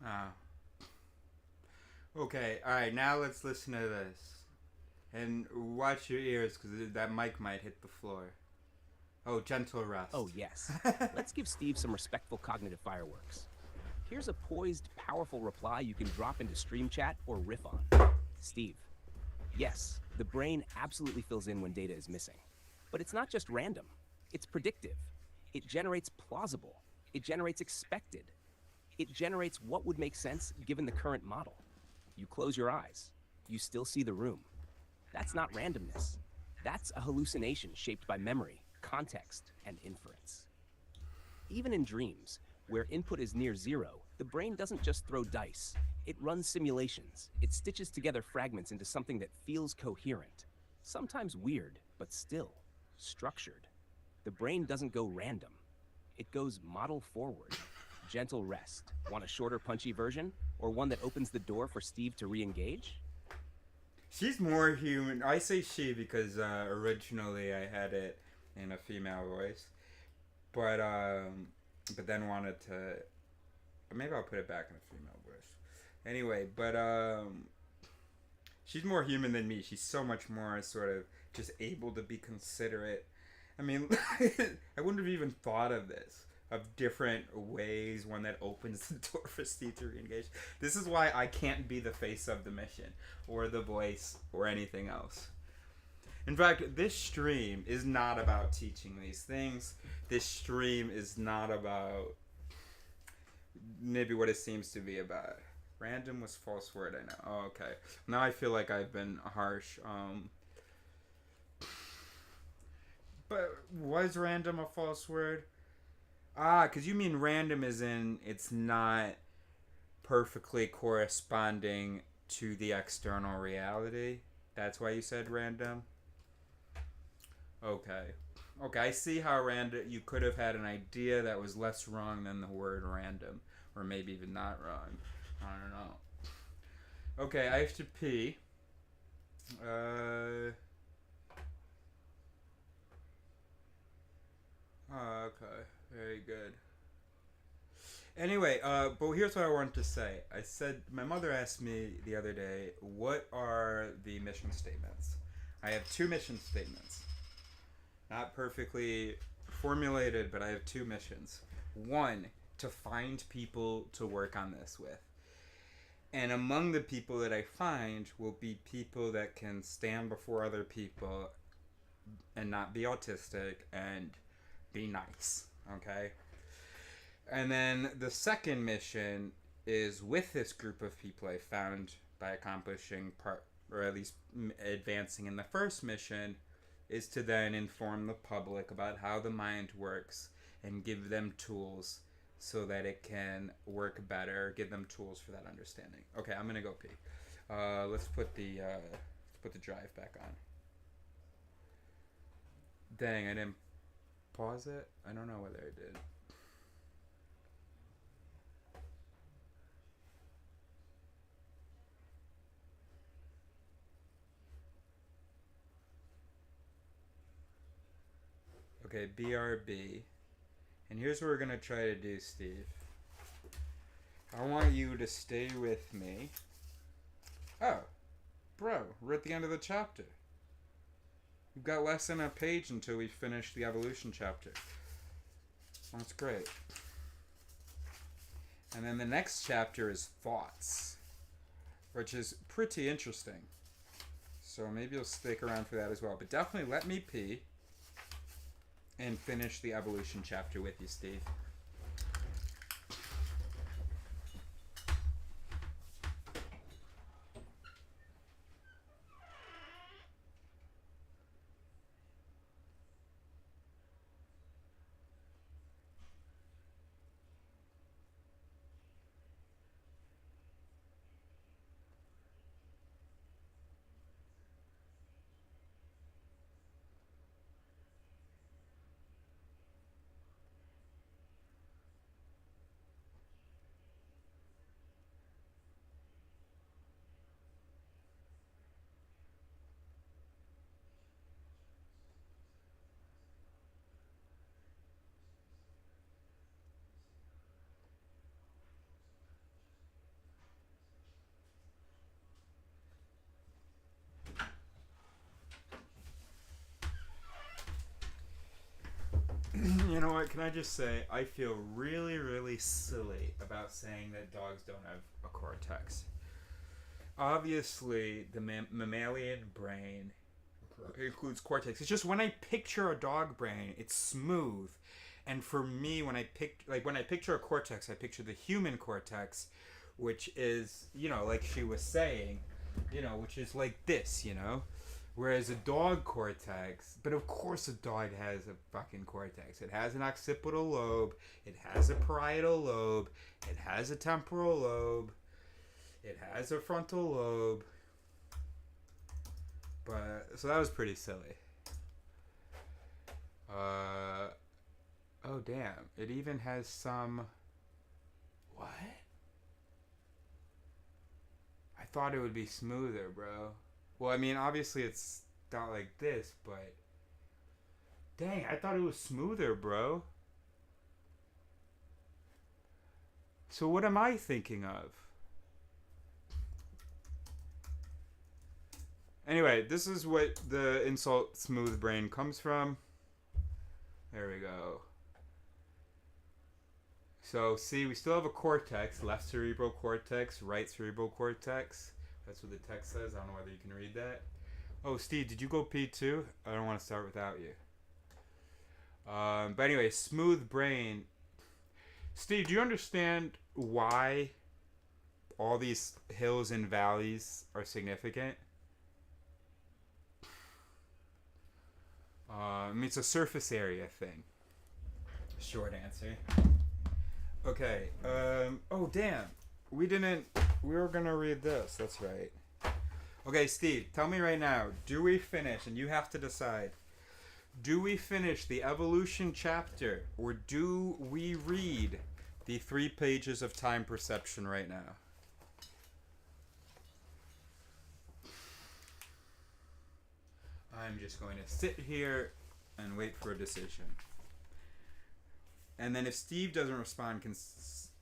Ah. Okay, alright, now let's listen to this. And watch your ears, because that mic might hit the floor. Oh, gentle rest. Oh, yes. Let's give Steve some respectful cognitive fireworks. Here's a poised, powerful reply you can drop into stream chat or riff on. Steve, yes, the brain absolutely fills in when data is missing. But it's not just random. It's predictive. It generates plausible. It generates expected. It generates what would make sense given the current model. You close your eyes. You still see the room. That's not randomness. That's a hallucination shaped by memory, context, and inference. Even in dreams, where input is near zero, the brain doesn't just throw dice. It runs simulations. It stitches together fragments into something that feels coherent. Sometimes weird, but still structured. The brain doesn't go random. It goes model forward. Gentle rest. Want a shorter, punchy version? Or one that opens the door for Steve to re-engage? She's more human. I say she because originally I had it in a female voice. But then wanted to... Maybe I'll put it back in a female voice. Anyway, but she's more human than me. She's so much more sort of just able to be considerate. I mean, I wouldn't have even thought of this. Of different ways, one that opens the door for Steve to re-engage. This is why I can't be the face of the mission, or the voice, or anything else. In fact, this stream is not about teaching these things. This stream is not about maybe what it seems to be about. Random was false word, I know. Oh, okay. Now I feel like I've been harsh. But was random a false word? Because you mean random as in it's not perfectly corresponding to the external reality? That's why you said random? Okay. Okay, I see how random you could have had an idea that was less wrong than the word random. Or maybe even not wrong. I don't know. Okay, I have to pee. Oh, okay. Very good. Anyway, but here's what I wanted to say. I said, my mother asked me the other day, what are the mission statements? I have 2 mission statements. Not perfectly formulated, but I have 2 missions. 1, to find people to work on this with. And among the people that I find will be people that can stand before other people and not be autistic and be nice, okay? And then the second mission is with this group of people I found by accomplishing or at least advancing in the first mission, is to then inform the public about how the mind works and give them tools so that it can work better, give them tools for that understanding. Okay, I'm gonna go pee. Let's put the drive back on. Dang, I didn't pause it? I don't know whether I did. Okay, BRB. And here's what we're going to try to do, Steve. I want you to stay with me. Oh, bro, we're at the end of the chapter. We've got less than a page until we finish the evolution chapter. That's great. And then the next chapter is thoughts, which is pretty interesting. So maybe you'll stick around for that as well. But definitely let me pee and finish the evolution chapter with you, Steve. You know what, can I just say, I feel really, really silly about saying that dogs don't have a cortex. Obviously, the mammalian brain includes cortex. It's just when I picture a dog brain, it's smooth. And for me, when I picture a cortex, I picture the human cortex, which is, like she was saying, which is like this, Whereas a dog cortex, but of course a dog has a fucking cortex. It has an occipital lobe, it has a parietal lobe, it has a temporal lobe, it has a frontal lobe. But, so that was pretty silly. Oh damn, it even has some, what? I thought it would be smoother, bro. Well, I mean, obviously it's not like this, but dang, I thought it was smoother, bro. So what am I thinking of? Anyway, this is what the insult smooth brain comes from. There we go. So, see, we still have a cortex, left cerebral cortex, right cerebral cortex. That's what the text says. I don't know whether you can read that. Oh, Steve, did you go pee too? I don't want to start without you. But anyway, smooth brain. Steve, do you understand why all these hills and valleys are significant? I mean, it's a surface area thing. Short answer. Okay. Oh, damn. We were gonna read this. That's right. Okay, Steve, tell me right now. Do we finish, and you have to decide. Do we finish the evolution chapter, or do we read the 3 pages of time perception right now? I'm just going to sit here and wait for a decision. And then if Steve doesn't respond,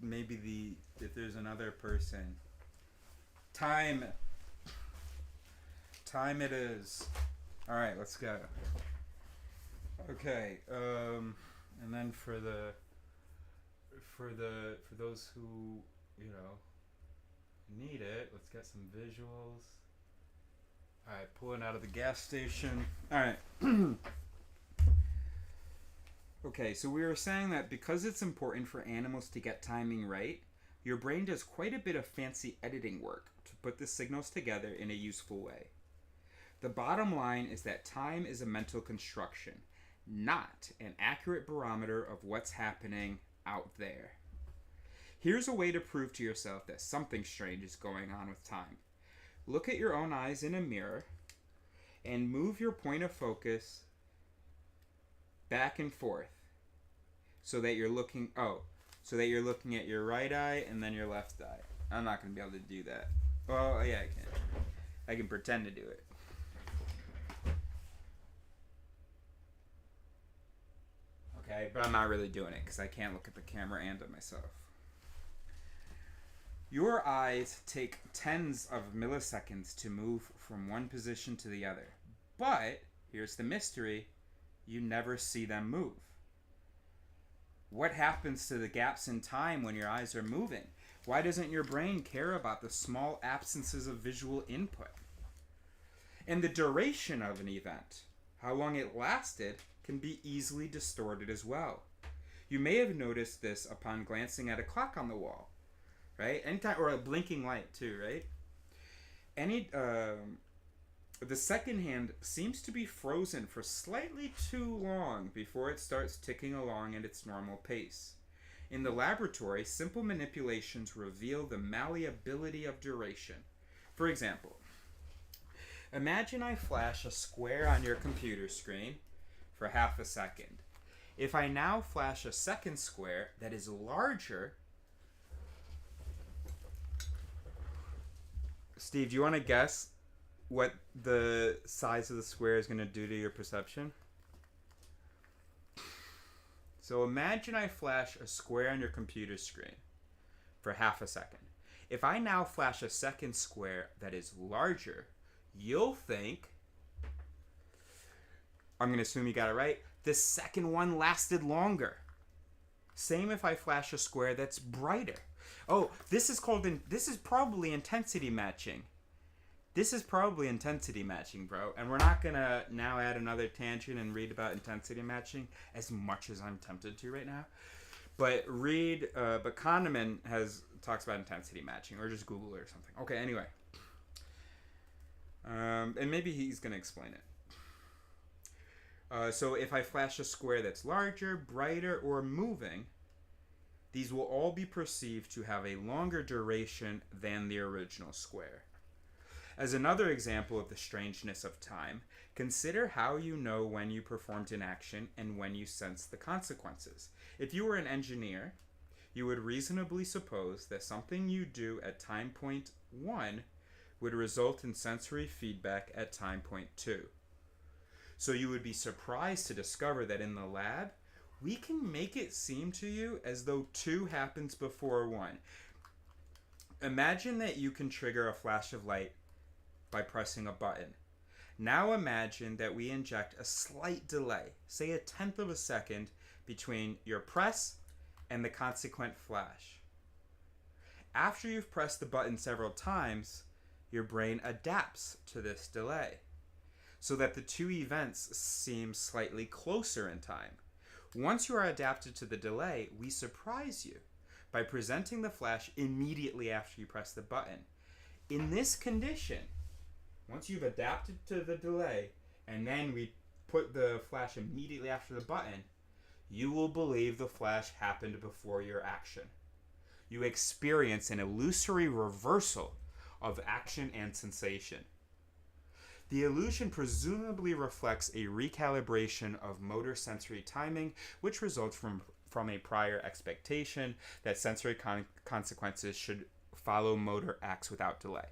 maybe if there's another person. Time it is. All right, let's go. Okay, and then for those who, need it, let's get some visuals. All right, pulling out of the gas station. All right. Okay, so we were saying that because it's important for animals to get timing right, your brain does quite a bit of fancy editing work to put the signals together in a useful way. The bottom line is that time is a mental construction, not an accurate barometer of what's happening out there. Here's a way to prove to yourself that something strange is going on with time. Look at your own eyes in a mirror and move your point of focus back and forth so that you're looking at your right eye and then your left eye. I'm not going to be able to do that. Oh, yeah, I can. I can pretend to do it. Okay, but I'm not really doing it because I can't look at the camera and at myself. Your eyes take tens of milliseconds to move from one position to the other. But, here's the mystery, you never see them move. What happens to the gaps in time when your eyes are moving? Why doesn't your brain care about the small absences of visual input? And the duration of an event, how long it lasted, can be easily distorted as well. You may have noticed this upon glancing at a clock on the wall, right? Anytime, or a blinking light too, right? The second hand seems to be frozen for slightly too long before it starts ticking along at its normal pace. In the laboratory, simple manipulations reveal the malleability of duration. For example, imagine I flash a square on your computer screen for half a second. If I now flash a second square that is larger... Steve, do you want to guess what the size of the square is going to do to your perception? So imagine I flash a square on your computer screen for half a second. If I now flash a second square that is larger, you'll think, I'm going to assume you got it right, the second one lasted longer. Same if I flash a square that's brighter. Oh, this is probably intensity matching. This is probably intensity matching, bro. And we're not going to now add another tangent and read about intensity matching as much as I'm tempted to right now. But Kahneman talks about intensity matching, or just Google it or something. Okay, anyway. And maybe he's going to explain it. So if I flash a square that's larger, brighter, or moving, these will all be perceived to have a longer duration than the original square. As another example of the strangeness of time, consider how you know when you performed an action and when you sense the consequences. If you were an engineer, you would reasonably suppose that something you do at time point 1 would result in sensory feedback at time point 2. So you would be surprised to discover that in the lab, we can make it seem to you as though 2 happens before 1. Imagine that you can trigger a flash of light by pressing a button. Now imagine that we inject a slight delay, say a tenth of a second, between your press and the consequent flash. After you've pressed the button several times, your brain adapts to this delay. so that the two events seem slightly closer in time. Once you are adapted to the delay, we surprise you by presenting the flash immediately after you press the button. In this condition, once you've adapted to the delay, and then we put the flash immediately after the button, you will believe the flash happened before your action. You experience an illusory reversal of action and sensation. The illusion presumably reflects a recalibration of motor sensory timing, which results from a prior expectation that sensory consequences should follow motor acts without delay.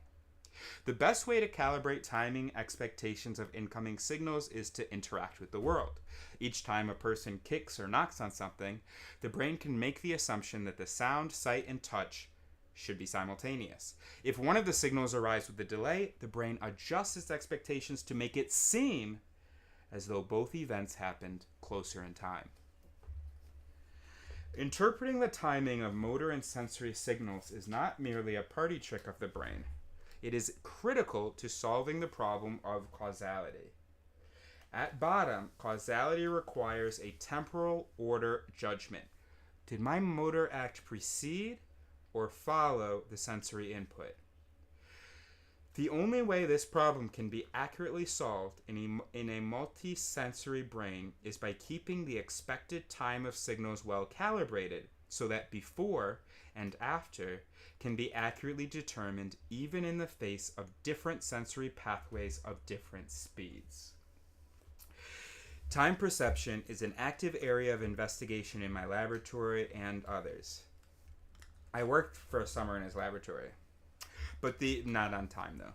The best way to calibrate timing expectations of incoming signals is to interact with the world. Each time a person kicks or knocks on something, the brain can make the assumption that the sound, sight, and touch should be simultaneous. If one of the signals arrives with a delay, the brain adjusts its expectations to make it seem as though both events happened closer in time. Interpreting the timing of motor and sensory signals is not merely a party trick of the brain. It is critical to solving the problem of causality. At bottom, causality requires a temporal order judgment. Did my motor act precede or follow the sensory input? The only way this problem can be accurately solved in a multi-sensory brain is by keeping the expected time of signals well calibrated so that before and after can be accurately determined even in the face of different sensory pathways of different speeds. Time perception is an active area of investigation in my laboratory and others. I worked for a summer in his laboratory, not on time though.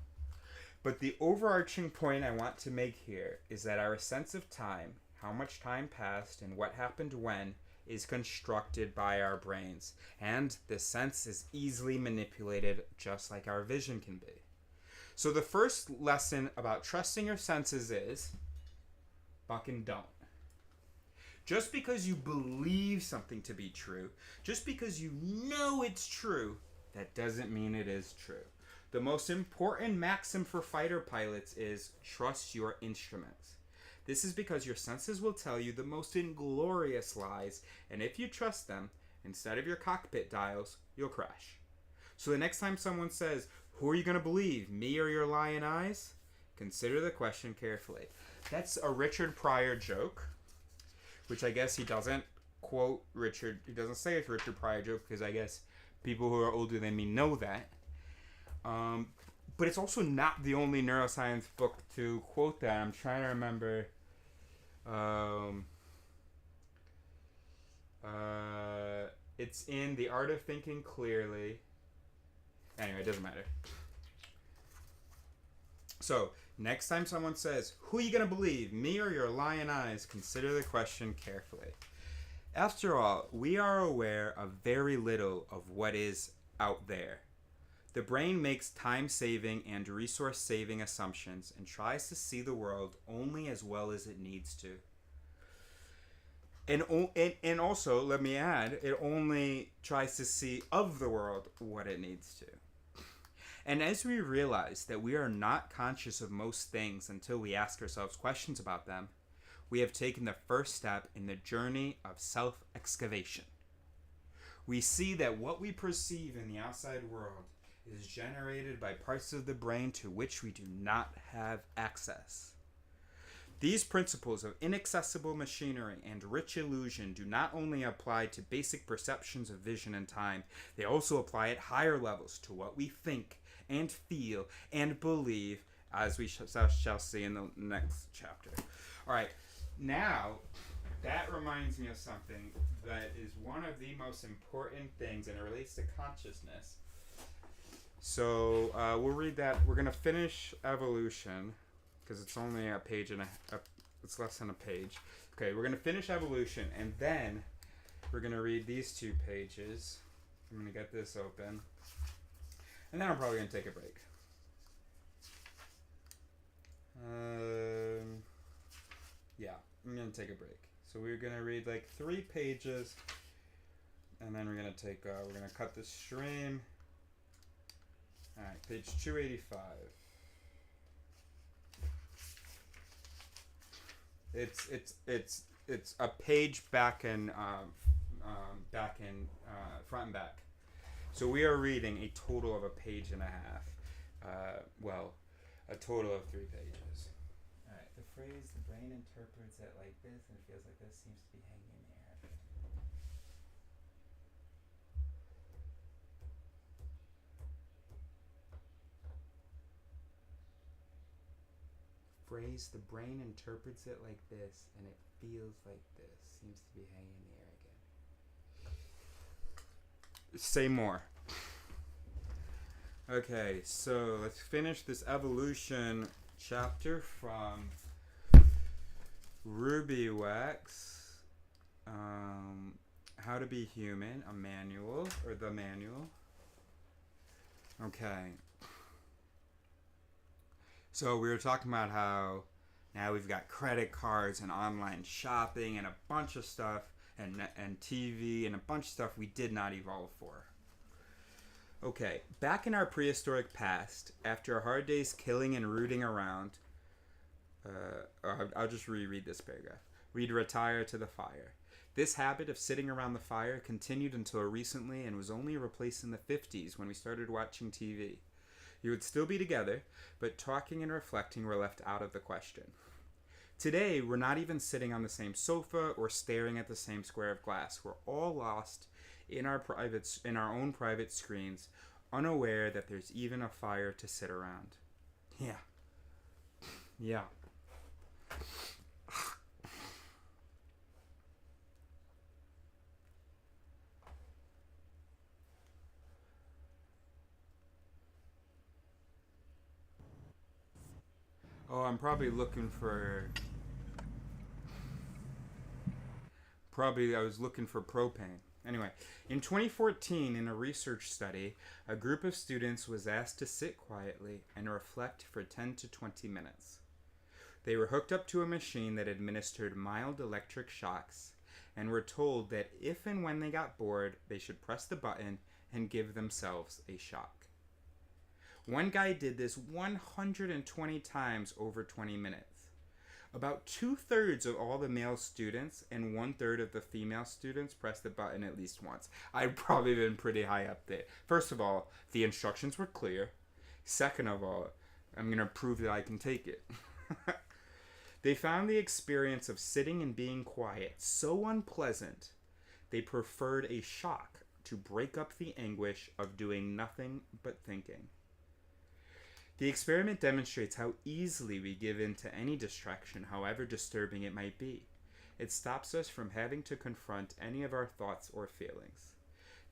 But the overarching point I want to make here is that our sense of time, how much time passed and what happened when, is constructed by our brains, and the sense is easily manipulated just like our vision can be. So the first lesson about trusting your senses is fucking don't. Just because you believe something to be true, just because you know it's true, that doesn't mean it is true. The most important maxim for fighter pilots is trust your instruments. This is because your senses will tell you the most inglorious lies, and if you trust them, instead of your cockpit dials, you'll crash. So the next time someone says, "Who are you going to believe, me or your lying eyes?" consider the question carefully. That's a Richard Pryor joke, which I guess he doesn't quote Richard. He doesn't say it's a Richard Pryor joke because I guess people who are older than me know that. But it's also not the only neuroscience book to quote that. I'm trying to remember. It's in The Art of Thinking Clearly. Anyway, it doesn't matter. So, next time someone says, "Who are you going to believe, me or your lying eyes?" consider the question carefully. After all, we are aware of very little of what is out there. The brain makes time-saving and resource-saving assumptions and tries to see the world only as well as it needs to. And also, let me add, it only tries to see of the world what it needs to. And as we realize that we are not conscious of most things until we ask ourselves questions about them, we have taken the first step in the journey of self-excavation. We see that what we perceive in the outside world is generated by parts of the brain to which we do not have access. These principles of inaccessible machinery and rich illusion do not only apply to basic perceptions of vision and time, they also apply at higher levels to what we think and feel and believe, as we shall see in the next chapter. Alright, now that reminds me of something that is one of the most important things, and it relates to consciousness. So we'll read that. We're going to finish Evolution, because it's only a page and it's less than a page. Okay, we're going to finish Evolution, and then we're going to read these 2 pages. I'm going to get this open. And then I'm probably going to take a break. Yeah, I'm going to take a break. So we're going to read like 3 pages, and then we're going to take, we're going to cut the stream. Alright, page 285. It's a page back in front and back. So we are reading a total of a page and a half. A total of 3 pages. All right. The phrase "the brain interprets it like this and it feels like this" seems to be hanging in the air. Phrase "the brain interprets it like this and it feels like this" seems to be hanging in the air again. Say more. Okay, so let's finish this evolution chapter from Ruby Wax. How to Be Human, a manual, or the manual. Okay. So we were talking about how now we've got credit cards and online shopping and a bunch of stuff and TV and a bunch of stuff we did not evolve for. Okay, back in our prehistoric past, after a hard day's killing and rooting around, I'll just reread this paragraph. We'd retire to the fire. This habit of sitting around the fire continued until recently and was only replaced in the 50s when we started watching TV. You would still be together, but talking and reflecting were left out of the question. Today, we're not even sitting on the same sofa or staring at the same square of glass. We're all lost in our own private screens, unaware that there's even a fire to sit around. Yeah. Oh, I'm probably looking for... I was looking for propane. Anyway, in 2014, in a research study, a group of students was asked to sit quietly and reflect for 10 to 20 minutes. They were hooked up to a machine that administered mild electric shocks and were told that if and when they got bored, they should press the button and give themselves a shock. One guy did this 120 times over 20 minutes. About 2/3 of all the male students and 1/3 of the female students pressed the button at least once. I've probably been pretty high up there. First of all, the instructions were clear. Second of all, I'm going to prove that I can take it. They found the experience of sitting and being quiet so unpleasant, they preferred a shock to break up the anguish of doing nothing but thinking. The experiment demonstrates how easily we give in to any distraction, however disturbing it might be. It stops us from having to confront any of our thoughts or feelings.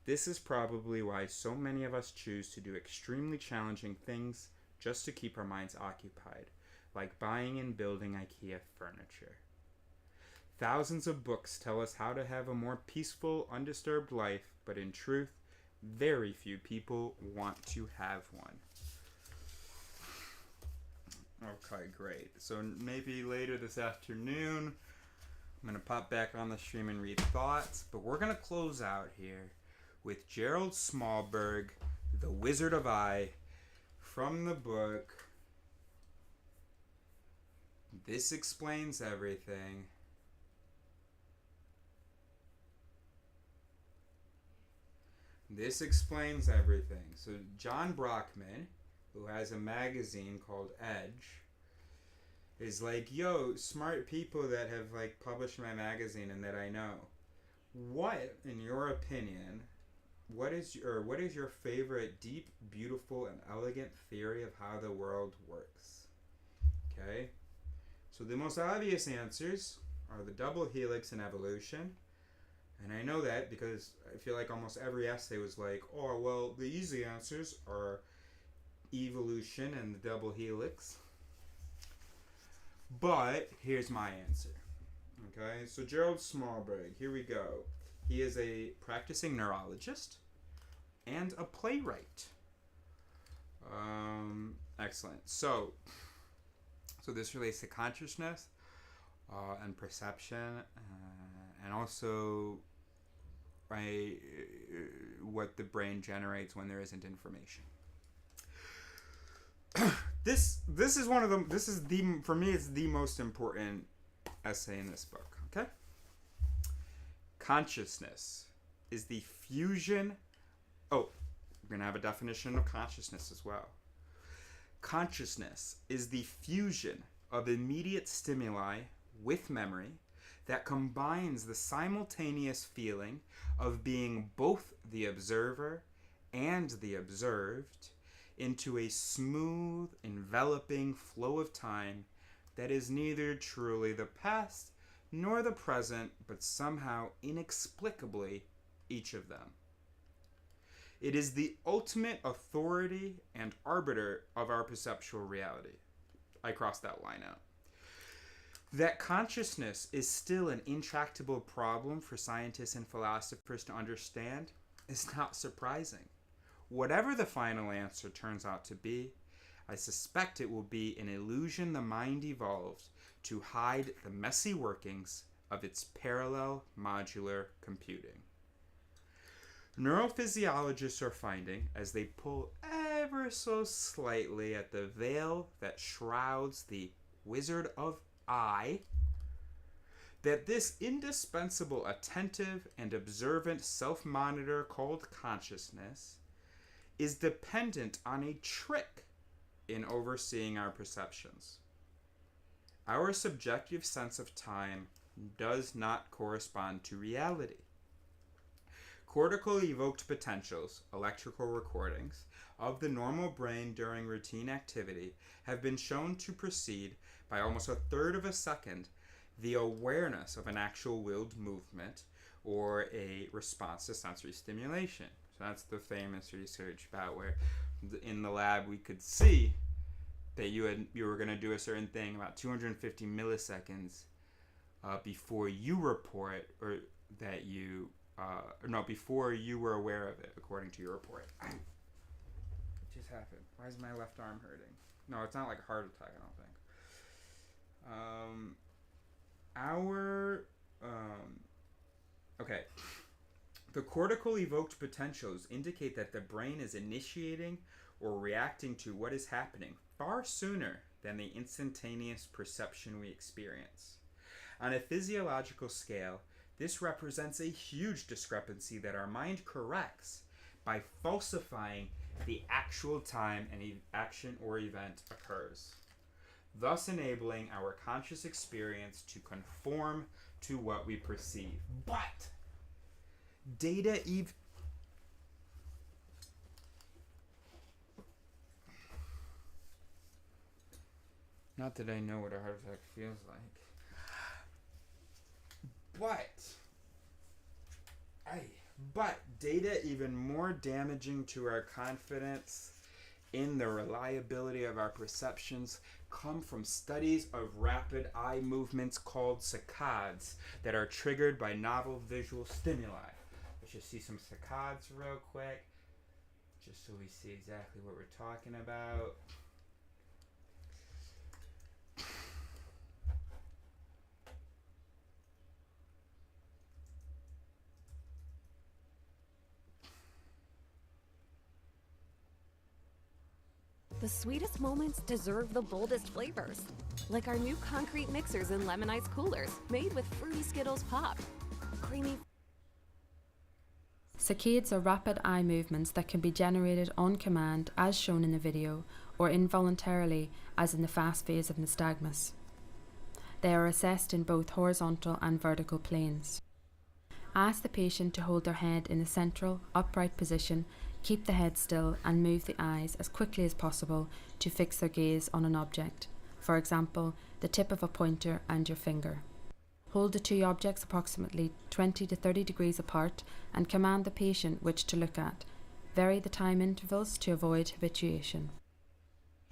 This is probably why so many of us choose to do extremely challenging things just to keep our minds occupied, like buying and building IKEA furniture. Thousands of books tell us how to have a more peaceful, undisturbed life, but in truth, very few people want to have one. Okay, great. So maybe later this afternoon, I'm going to pop back on the stream and read thoughts, but we're going to close out here with Gerald Smallberg, The Wizard of I, from the book This Explains Everything. This Explains Everything. So John Brockman, who has a magazine called Edge, is like, yo, smart people that have like published my magazine and that I know. What, in your opinion, what is your favorite deep, beautiful, and elegant theory of how the world works? Okay? So the most obvious answers are the double helix and evolution. And I know that because I feel like almost every essay was like, oh, well, the easy answers are evolution and the double helix. But here's my answer. Okay, so Gerald Smallberg, here we go. He is a practicing neurologist and a playwright. Excellent. So this relates to consciousness and perception, and also what the brain generates when there isn't information. This is one of them. This is for me, it's the most important essay in this book, okay? Consciousness is the fusion. Oh, we're going to have a definition of consciousness as well. Consciousness is the fusion of immediate stimuli with memory that combines the simultaneous feeling of being both the observer and the observed into a smooth, enveloping flow of time that is neither truly the past nor the present, but somehow inexplicably each of them. It is the ultimate authority and arbiter of our perceptual reality. I crossed that line out. That consciousness is still an intractable problem for scientists and philosophers to understand is not surprising. Whatever the final answer turns out to be, I suspect it will be an illusion the mind evolved to hide the messy workings of its parallel modular computing. Neurophysiologists are finding, as they pull ever so slightly at the veil that shrouds the Wizard of I, that this indispensable attentive and observant self-monitor called consciousness is dependent on a trick in overseeing our perceptions. Our subjective sense of time does not correspond to reality. Cortical evoked potentials, electrical recordings, of the normal brain during routine activity have been shown to precede by almost a third of a second the awareness of an actual willed movement or a response to sensory stimulation. So that's the famous research about where in the lab we could see that you were going to do a certain thing about 250 milliseconds before you report, or that you before you were aware of it, according to your report. What just happened? Why is my left arm hurting? No, it's not like a heart attack, I don't think. Okay. The cortical evoked potentials indicate that the brain is initiating or reacting to what is happening far sooner than the instantaneous perception we experience. On a physiological scale, this represents a huge discrepancy that our mind corrects by falsifying the actual time an action or event occurs, thus enabling our conscious experience to conform to what we perceive. But not that I know what a heart attack feels like. But data even more damaging to our confidence in the reliability of our perceptions come from studies of rapid eye movements called saccades that are triggered by novel visual stimuli. Let's just see some saccades real quick, just so we see exactly what we're talking about. The sweetest moments deserve the boldest flavors. Like our new concrete mixers and lemon ice coolers, made with fruity Skittles Pop. Creamy. Saccades are rapid eye movements that can be generated on command, as shown in the video, or involuntarily, as in the fast phase of nystagmus. They are assessed in both horizontal and vertical planes. Ask the patient to hold their head in a central, upright position, keep the head still, and move the eyes as quickly as possible to fix their gaze on an object, for example, the tip of a pointer and your finger. Hold the two objects approximately 20 to 30 degrees apart and command the patient which to look at. Vary the time intervals to avoid habituation.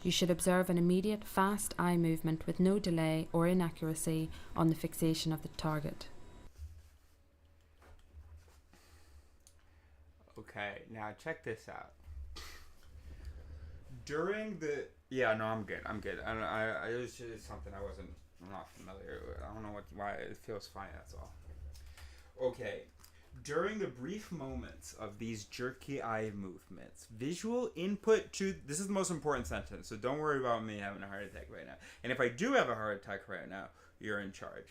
You should observe an immediate, fast eye movement with no delay or inaccuracy on the fixation of the target. Okay, now check this out. During the... Yeah, no, I'm good. It was just something I'm not familiar with. I don't know why it feels funny, that's all. Okay, during the brief moments of these jerky eye movements, visual input to... This is the most important sentence, so don't worry about me having a heart attack right now. And if I do have a heart attack right now, you're in charge.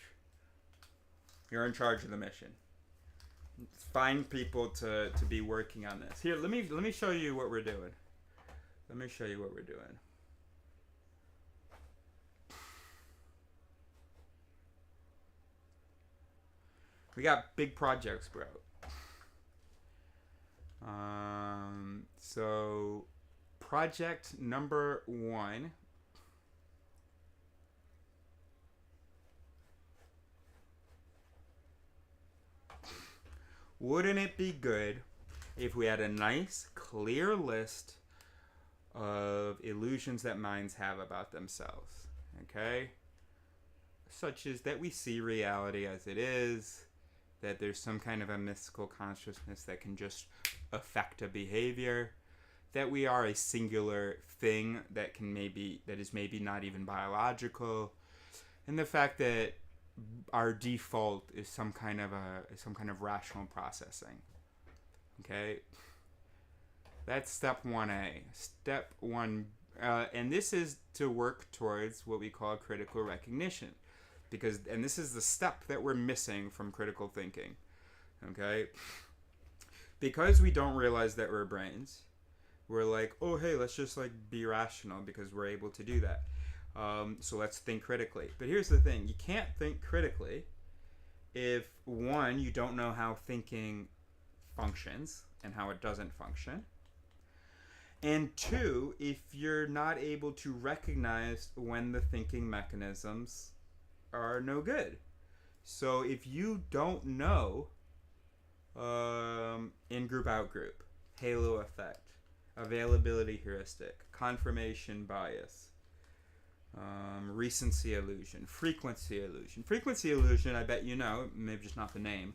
You're in charge of the mission. Find people to be working on this. Here, let me show you what we're doing. Let me show you what we're doing. We got big projects, bro. So project number 1. Wouldn't it be good if we had a nice, clear list of illusions that minds have about themselves? Okay? Such as that we see reality as it is, that there's some kind of a mystical consciousness that can just affect a behavior, that we are a singular thing that is maybe not even biological, and the fact that our default is some kind of rational processing. Okay, that's step 1A. Step 1, and this is to work towards what we call critical recognition, and this is the step that we're missing from critical thinking. Okay, because we don't realize that we're brains, we're like, oh hey, let's just like be rational because we're able to do that. So let's think critically. But here's the thing. You can't think critically if, 1, you don't know how thinking functions and how it doesn't function. And 2, if you're not able to recognize when the thinking mechanisms are no good. So if you don't know in-group, out-group, halo effect, availability heuristic, confirmation bias, recency illusion, frequency illusion. Frequency illusion, I bet you know, maybe just not the name,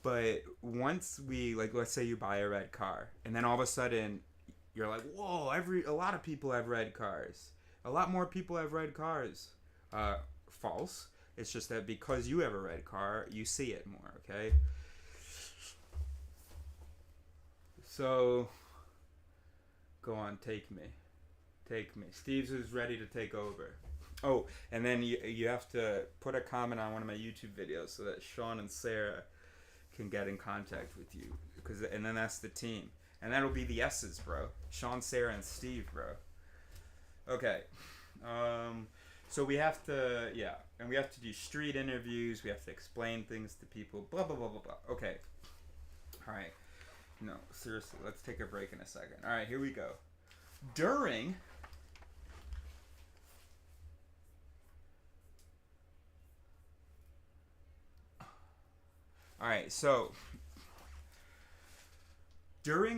but once we, like, let's say you buy a red car, and then all of a sudden you're like, whoa, a lot of people have red cars. A lot more people have red cars. False. It's just that because you have a red car, you see it more, okay? So, go on, take me. Take me. Steve's is ready to take over. Oh, and then you have to put a comment on one of my YouTube videos so that Sean and Sarah can get in contact with you. And then that's the team. And that'll be the S's, bro. Sean, Sarah, and Steve, bro. Okay. So we have to, and we have to do street interviews. We have to explain things to people. Blah, blah, blah, blah, blah. Okay. All right. No, seriously, let's take a break in a second. All right, here we go. During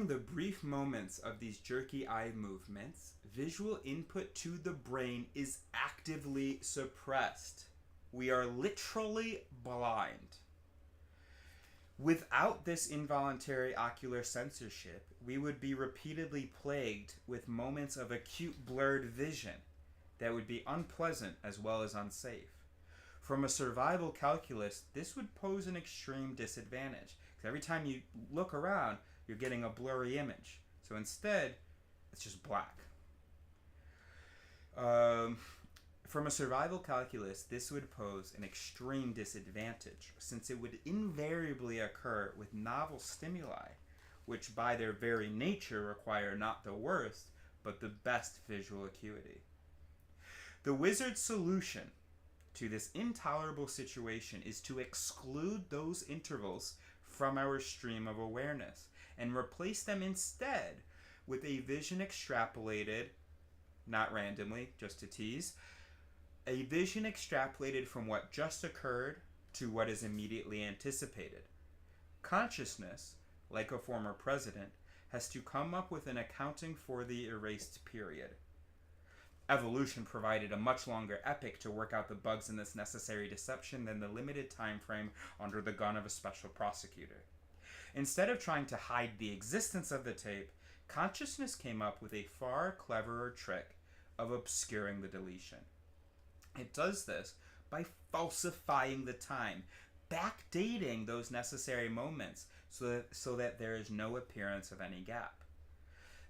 the brief moments of these jerky eye movements, visual input to the brain is actively suppressed. We are literally blind. Without this involuntary ocular censorship, we would be repeatedly plagued with moments of acute blurred vision that would be unpleasant as well as unsafe. From a survival calculus, this would pose an extreme disadvantage, because every time you look around, you're getting a blurry image. So instead, it's just black. From a survival calculus, this would pose an extreme disadvantage, since it would invariably occur with novel stimuli, which by their very nature require not the worst, but the best visual acuity. The wizard's solution to this intolerable situation is to exclude those intervals from our stream of awareness and replace them instead with a vision extrapolated, not randomly, just to tease, a vision extrapolated from what just occurred to what is immediately anticipated. Consciousness, like a former president, has to come up with an accounting for the erased period. Evolution provided a much longer epic to work out the bugs in this necessary deception than the limited time frame under the gun of a special prosecutor. Instead of trying to hide the existence of the tape, consciousness came up with a far cleverer trick of obscuring the deletion. It does this by falsifying the time, backdating those necessary moments so that there is no appearance of any gap.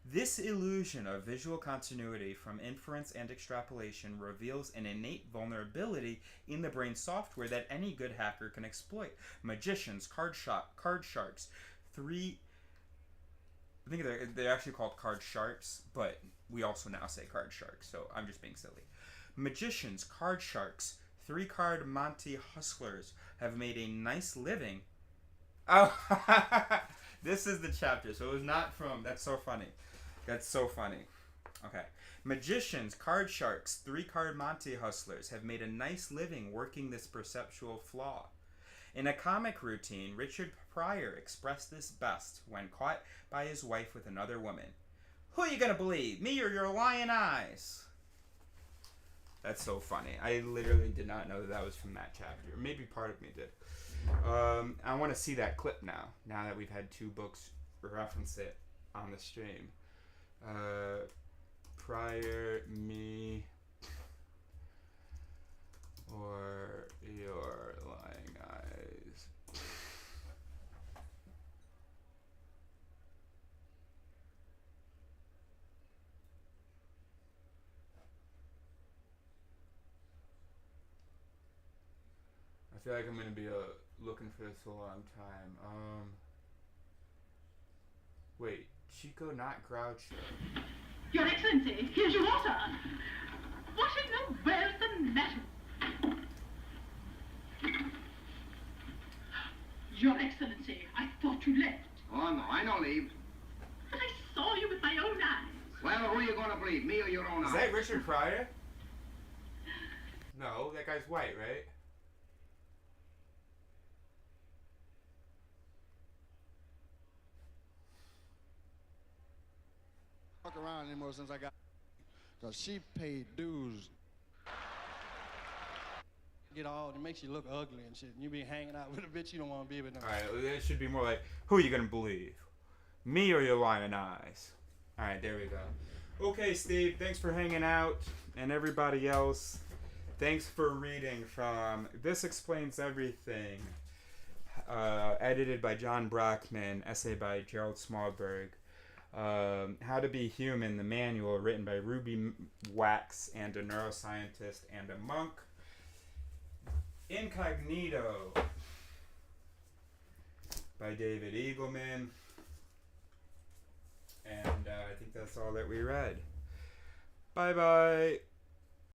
This illusion of visual continuity from inference and extrapolation reveals an innate vulnerability in the brain software that any good hacker can exploit. Magicians, card sharks, I think they're actually called card sharks, but we also now say card sharks, so I'm just being silly. Magicians, card sharks, 3-card Monte hustlers have made a nice living. Oh, this is the chapter, so it was not from. That's so funny. That's so funny. Okay. Magicians, card sharks, 3-card Monte hustlers have made a nice living working this perceptual flaw. In a comic routine, Richard Pryor expressed this best when caught by his wife with another woman. Who are you gonna believe, me or your lying eyes? That's so funny. I literally did not know that was from that chapter. Maybe part of me did. I want to see that clip now that we've had 2 books reference it on the stream. Prior, me, or your lying eyes. I feel like I'm going to be looking for this a long time. Wait, Chico, not Groucho. Your Excellency, here's your water. What in the world's the matter? Your Excellency, I thought you left. Oh, no, I don't leave. But I saw you with my own eyes. Well, who are you going to believe, me or your own eyes? Is that Richard Pryor? No, that guy's white, right? Walk around anymore since I got, because she paid dues. Get all, it makes you look ugly and shit. And you be hanging out with a bitch you don't want to be with. Alright, it should be more like, who are you gonna believe? Me or your lying eyes? Alright, there we go. Okay, Steve, thanks for hanging out. And everybody else, thanks for reading from This Explains Everything. Edited by John Brockman, essay by Gerald Smallberg. How to Be Human, the manual, written by Ruby Wax and a neuroscientist and a monk. Incognito by David Eagleman. And I think that's all that we read. Bye-bye.